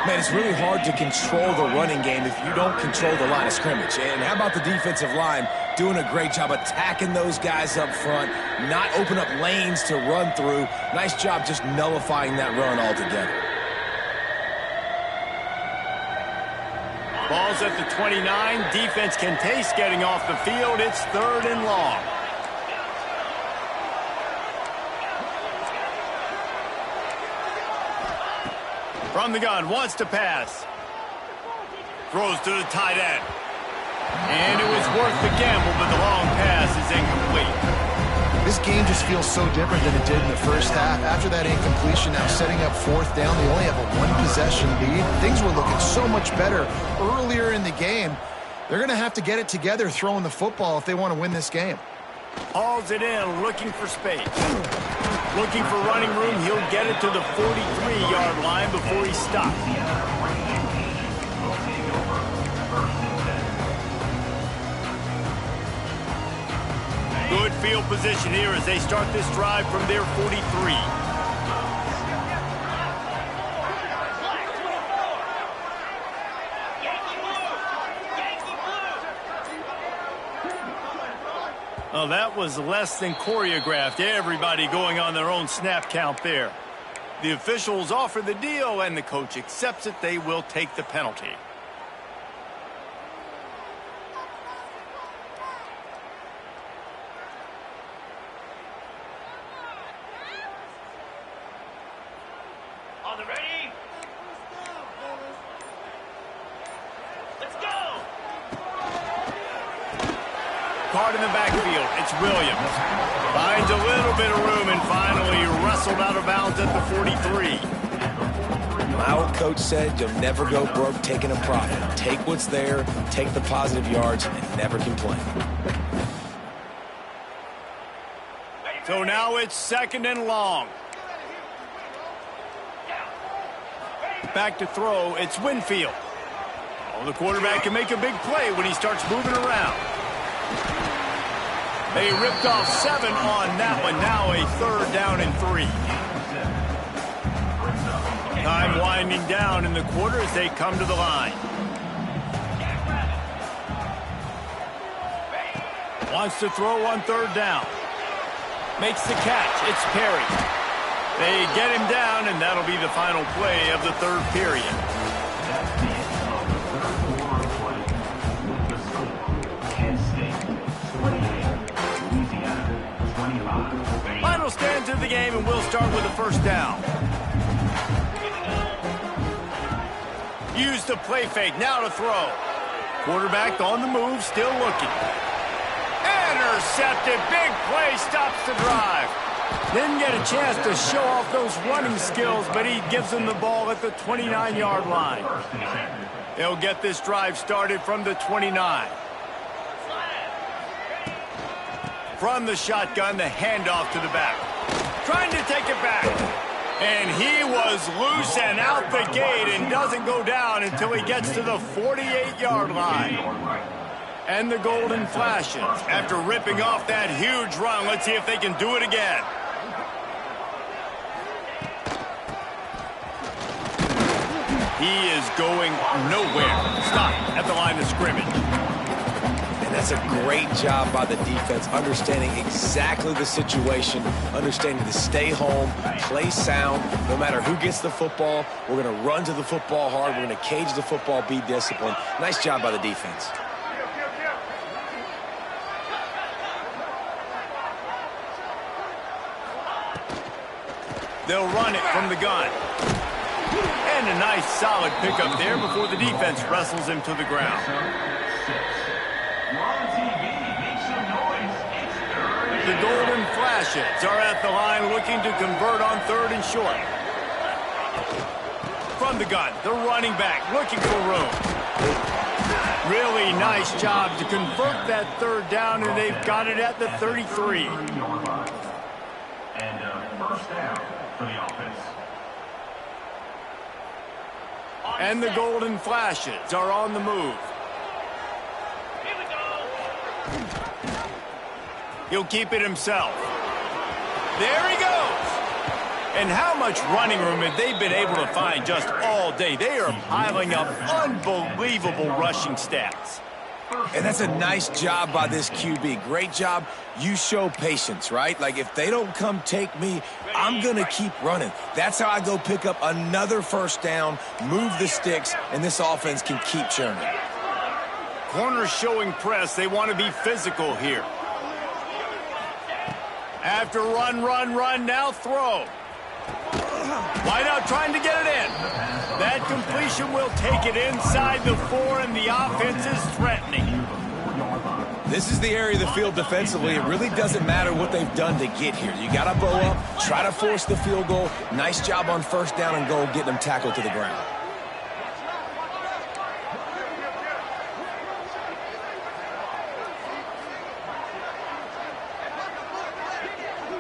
Man, it's really hard to control the running game if you don't control the line of scrimmage. And how about the defensive line doing a great job attacking those guys up front, not open up lanes to run through. Nice job just nullifying that run altogether. Ball's at the 29. Defense can taste getting off the field. It's 3rd and long. From the gun, wants to pass. Throws to the tight end. And it was worth the gamble, but the long pass is incomplete. This game just feels so different than it did in the first half. After that incompletion, now setting up 4th down, they only have a 1-possession lead. Things were looking so much better earlier in the game. They're going to have to get it together throwing the football if they want to win this game. Hauls it in, looking for space. Looking for running room. He'll get it to the 43-yard line before he stops. Good field position here as they start this drive from their 43. Oh, that was less than choreographed. Everybody going on their own snap count there. The officials offer the deal, and the coach accepts it. They will take the penalty. On the ready? Let's go! Caught in the backfield. It's Williams. Finds a little bit of room and finally wrestled out of bounds at the 43. My old coach said you'll never go broke taking a profit. Take what's there, take the positive yards, and never complain. So now it's 2nd and long. Back to throw. It's Winfield. Oh, the quarterback can make a big play when he starts moving around. They ripped off 7 on that one. Now a 3rd down and 3. Time winding down in the quarter as they come to the line. Wants to throw on 3rd down. Makes the catch. It's Perry. They get him down, and that'll be the final play of the 3rd period. Final stanza of the game, and we'll start with a 1st down. Use the play fake. Now to throw. Quarterback on the move, still looking. Intercepted. Big play. Stops the drive. Didn't get a chance to show off those running skills, but he gives them the ball at the 29-yard line. They'll get this drive started from the 29. From the shotgun, the handoff to the back. Trying to take it back. And he was loose and out the gate and doesn't go down until he gets to the 48-yard line. And the golden flashes. After ripping off that huge run, let's see if they can do it again. He is going nowhere. Stop at the line of scrimmage. And that's a great job by the defense, understanding exactly the situation, understanding to stay home, play sound. No matter who gets the football, we're going to run to the football hard. We're going to cage the football, be disciplined. Nice job by the defense. They'll run it from the gun. And a nice solid pickup there before the defense wrestles him to the ground. The golden flashes are at the line looking to convert on 3rd and short. From the gun, the running back looking for room. Really nice job to convert that 3rd down, and they've got it at the 33. And 1st down for the offense. And the golden flashes are on the move. Here we go. He'll keep it himself. There he goes. And how much running room have they been able to find just all day? They are piling up unbelievable rushing stats. And that's a nice job by this QB. Great job. You show patience, right? Like, if they don't come take me, I'm going to keep running. That's how I go pick up another first down, move the sticks, and this offense can keep churning. Corners showing press. They want to be physical here. After run, now throw. Wide out trying to get it in. That completion will take it inside the 4, and the offense is threatening. This is the area of the field defensively. It really doesn't matter what they've done to get here. You got to bow up, try to force the field goal. Nice job on first down and goal, getting them tackled to the ground.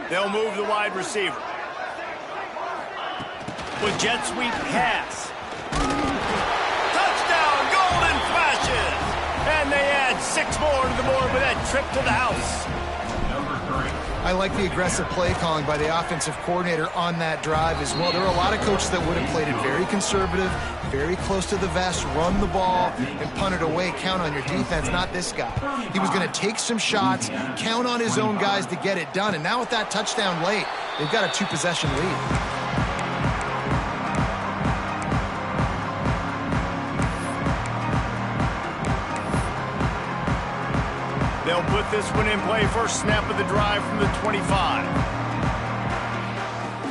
They'll move the wide receiver. With jet sweep pass. Touchdown, golden flashes. And they add 6 more to the board with that trip to the house. I like the aggressive play calling by the offensive coordinator on that drive as well. There are a lot of coaches that would have played it very conservative, very close to the vest, run the ball, and punt it away. Count on your defense, not this guy. He was going to take some shots, count on his own guys to get it done. And now with that touchdown late, they've got a 2-possession lead. They'll put this one in play. First snap of the drive from the 25.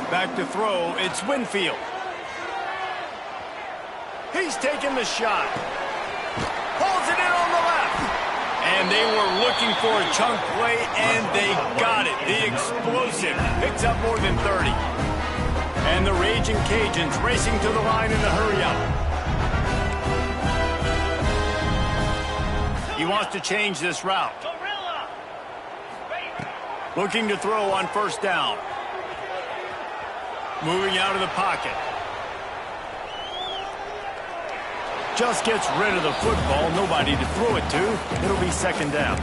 Back to throw. It's Winfield. He's taking the shot. Pulls it in on the left. And they were looking for a chunk play, and they got it. The explosive picks up more than 30. And the Raging Cajuns racing to the line in the hurry-up. He wants to change this route. Looking to throw on first down. Moving out of the pocket. Just gets rid of the football. Nobody to throw it to. It'll be second down.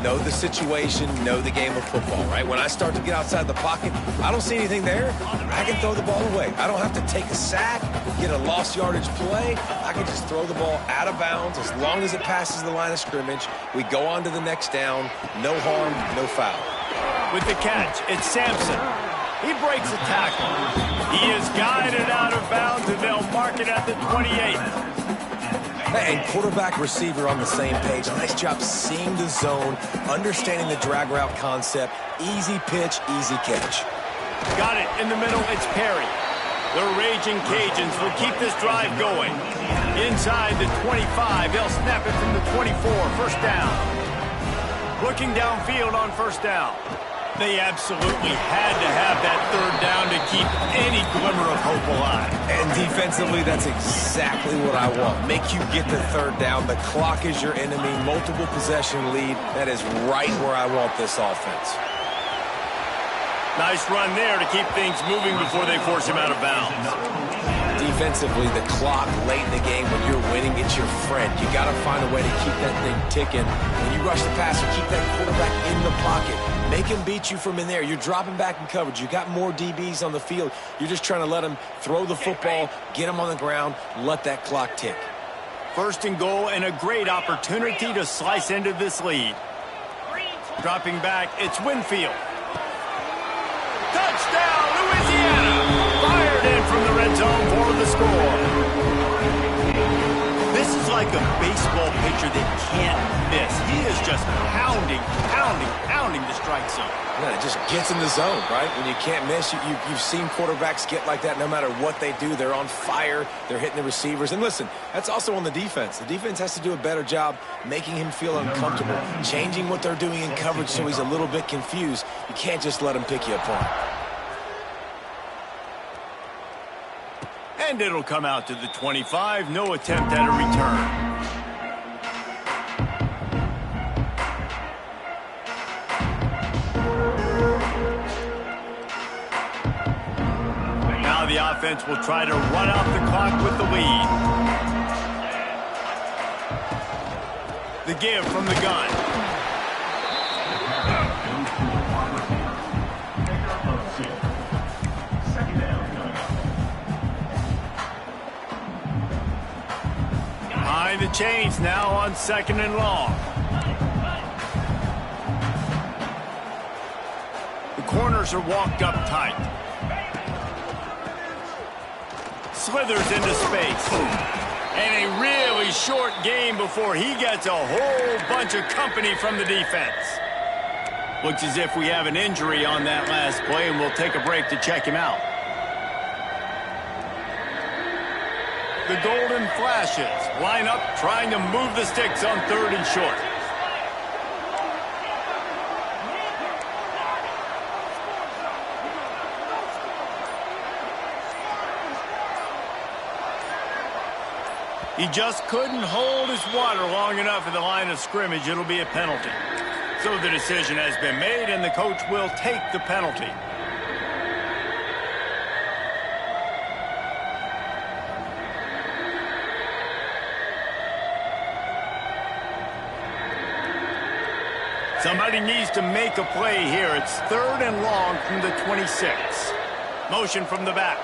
Know the situation, know the game of football, right? When I start to get outside the pocket, I don't see anything there, I can throw the ball away. I don't have to take a sack, get a lost yardage play. I can just throw the ball out of bounds as long as it passes the line of scrimmage. We go on to the next down. No harm, no foul. With the catch, it's Sampson. He breaks a tackle. He is guided out of bounds, and they'll mark it at the 28. And quarterback receiver on the same page. Nice job seeing the zone, understanding the drag route concept. Easy pitch, easy catch. Got it in the middle. It's Perry. The Raging Cajuns will keep this drive going. Inside the 25, they'll snap it from the 24. First down. Looking downfield on first down. They absolutely had to have that third down to keep any glimmer of hope alive. And defensively, that's exactly what I want. Make you get the third down. The clock is your enemy. Multiple possession lead. That is right where I want this offense. Nice run there to keep things moving before they force him out of bounds. Defensively, the clock late in the game, when you're winning, it's your friend. You got to find a way to keep that thing ticking. When you rush the passer, keep that quarterback in the pocket. Make him beat you from in there. You're dropping back in coverage. You got more DBs on the field. You're just trying to let him throw the football, get him on the ground, let that clock tick. First and goal, and a great opportunity to slice into this lead. Dropping back, it's Winfield. Touchdown, Louisiana! Fired in from the red zone for the score. This is like a baseball pitcher that can't miss. He is just pounding the strike zone. Yeah, it just gets in the zone, right? When you can't miss, you've seen quarterbacks get like that no matter what they do. They're on fire. They're hitting the receivers. And listen, that's also on the defense. The defense has to do a better job making him feel uncomfortable, changing what they're doing in coverage so he's a little bit confused. You can't just let him pick you apart. And it'll come out to the 25. No attempt at a return. Now the offense will try to run out the clock with the lead. The give from the gun. change now on 2nd and long. The corners are walked up tight. Slithers into space. And a really short game before he gets a whole bunch of company from the defense. Looks as if we have an injury on that last play, and we'll take a break to check him out. The golden flashes line up trying to move the sticks on 3rd and short. He just couldn't hold his water long enough at the line of scrimmage. It'll be a penalty. So the decision has been made, and the coach will take the penalty. Somebody needs to make a play here. It's 3rd and long from the 26. Motion from the back.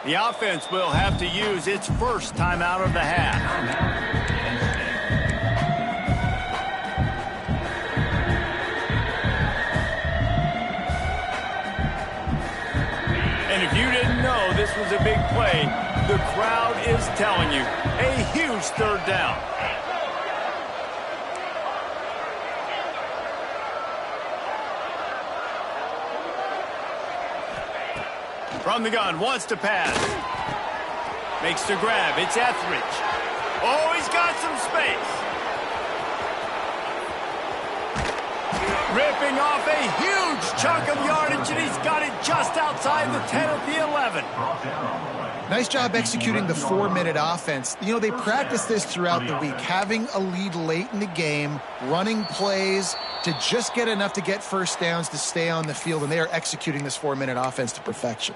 The offense will have to use its first timeout of the half. And if you didn't know this was a big play, the crowd is telling you. A huge 3rd down. From the gun, wants to pass. Makes the grab. It's Etheridge. Oh, he's got some space. Ripping off a huge chunk of yardage, and he's got it just outside the 10 of the 11. Nice job executing the 4-minute offense. You know, they practice this throughout the week, having a lead late in the game, running plays to just get enough to get first downs to stay on the field, and they are executing this 4-minute offense to perfection.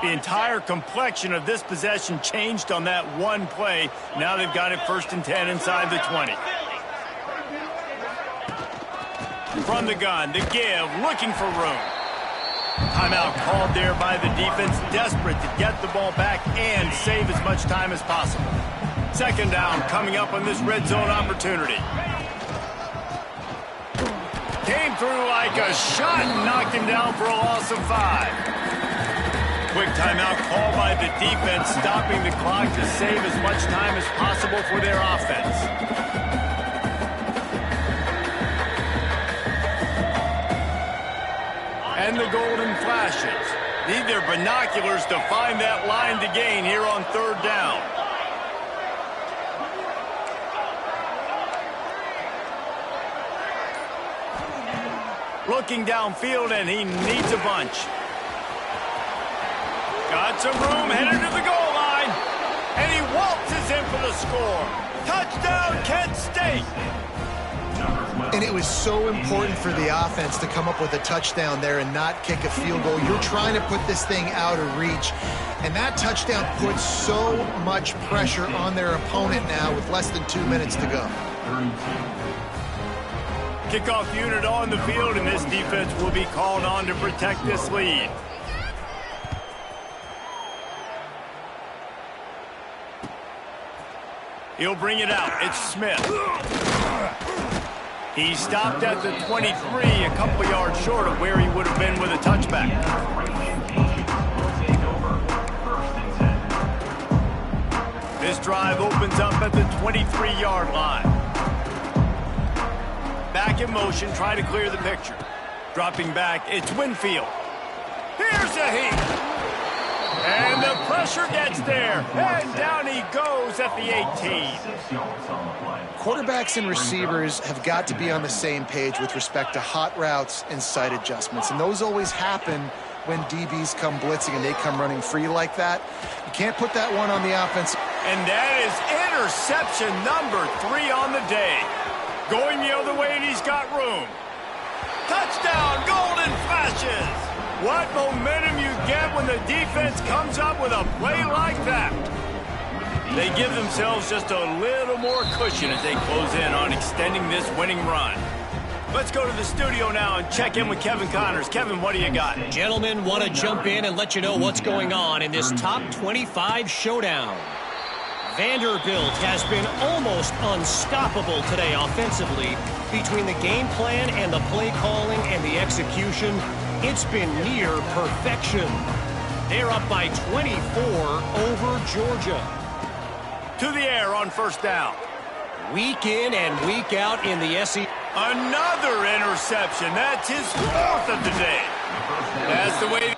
The entire complexion of this possession changed on that one play. Now they've got it 1st and 10 inside the 20. From the gun, the give, looking for room. Timeout called there by the defense, desperate to get the ball back and save as much time as possible. 2nd down coming up on this red zone opportunity. Came through like a shot and knocked him down for a loss of 5. Quick timeout call by the defense, stopping the clock to save as much time as possible for their offense. And the golden flashes. Need their binoculars to find that line to gain here on 3rd down. Looking downfield, and he needs a bunch. Got some room, headed to the goal line. And he waltzes in for the score. Touchdown, Kent State. And it was so important for the offense to come up with a touchdown there and not kick a field goal. You're trying to put this thing out of reach. And that touchdown puts so much pressure on their opponent now with less than 2 minutes to go. Kickoff unit on the field, and this defense will be called on to protect this lead. He'll bring it out. It's Smith. He stopped at the 23, a couple yards short of where he would have been with a touchback. This drive opens up at the 23-yard line. Back in motion, try to clear the picture. Dropping back, it's Winfield. Here's a heat. And the pressure gets there. And down he goes at the 18. Quarterbacks and receivers have got to be on the same page with respect to hot routes and sight adjustments. And those always happen when DBs come blitzing and they come running free like that. You can't put that one on the offense. And that is interception number 3 on the day. Going the other way, and he's got room. Touchdown, golden flashes. What momentum you get when the defense comes up with a play like that. They give themselves just a little more cushion as they close in on extending this winning run. Let's go to the studio now and check in with Kevin Connors. Kevin, what do you got? Gentlemen, want to jump in and let you know what's going on in this top 25 showdown. Vanderbilt has been almost unstoppable today offensively. Between the game plan and the play calling and the execution, it's been near perfection. They're up by 24 over Georgia. To the air on first down. Week in and week out in the SEC. Another interception. That's his fourth of the day. That's the way.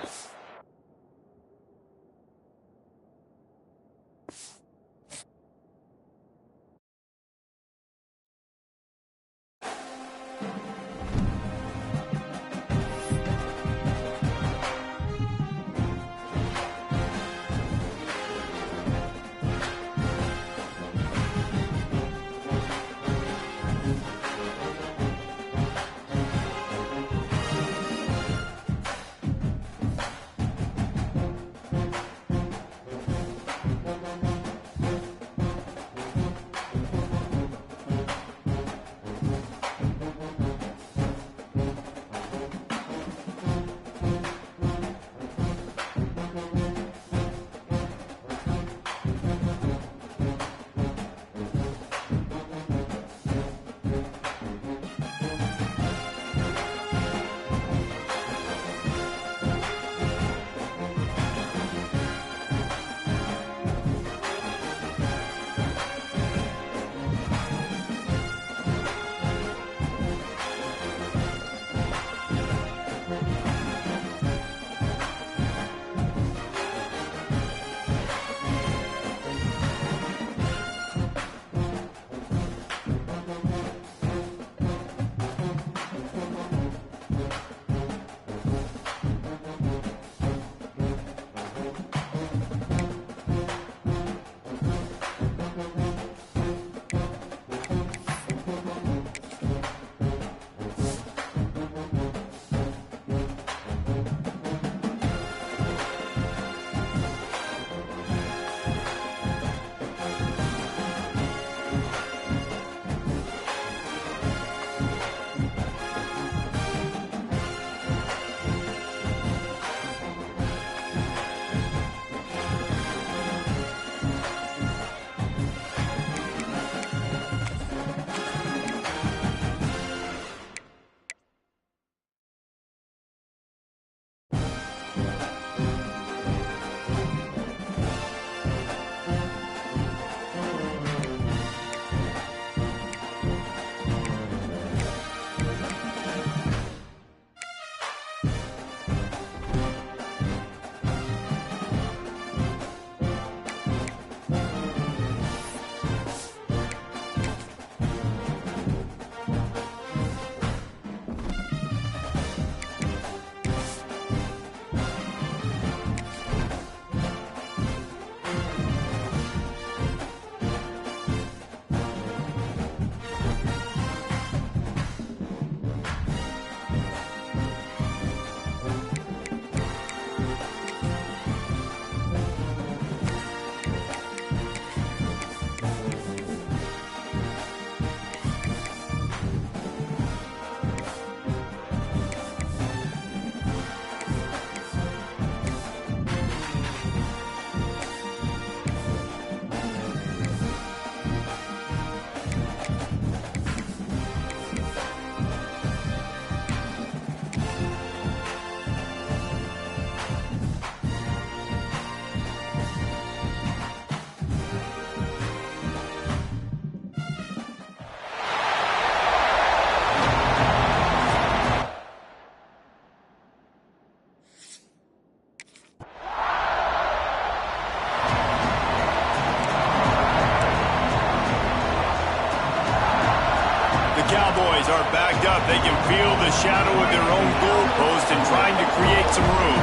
Cowboys are backed up. They can feel the shadow of their own goalpost and trying to create some room.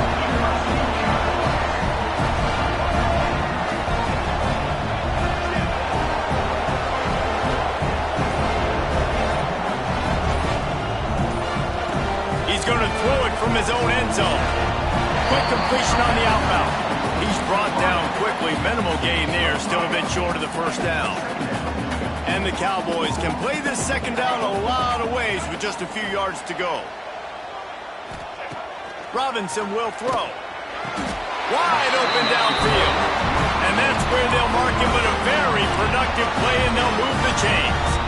He's going to throw it from his own end zone. Quick completion on the outbound. He's brought down quickly. Minimal gain there. Still a bit short of the first down. And the Cowboys can play this second down a lot of ways with just a few yards to go. Robinson will throw. Wide open downfield. And that's where they'll mark him, but a very productive play, and they'll move the chains.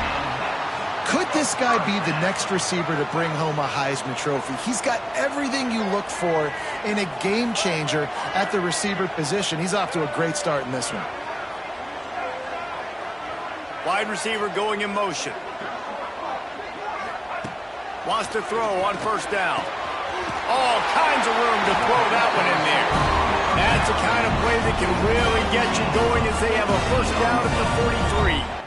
Could this guy be the next receiver to bring home a Heisman Trophy? He's got everything you look for in a game changer at the receiver position. He's off to a great start in this one. Wide receiver going in motion. Wants to throw on first down. All kinds of room to throw that one in there. That's the kind of play that can really get you going as they have a first down at the 43.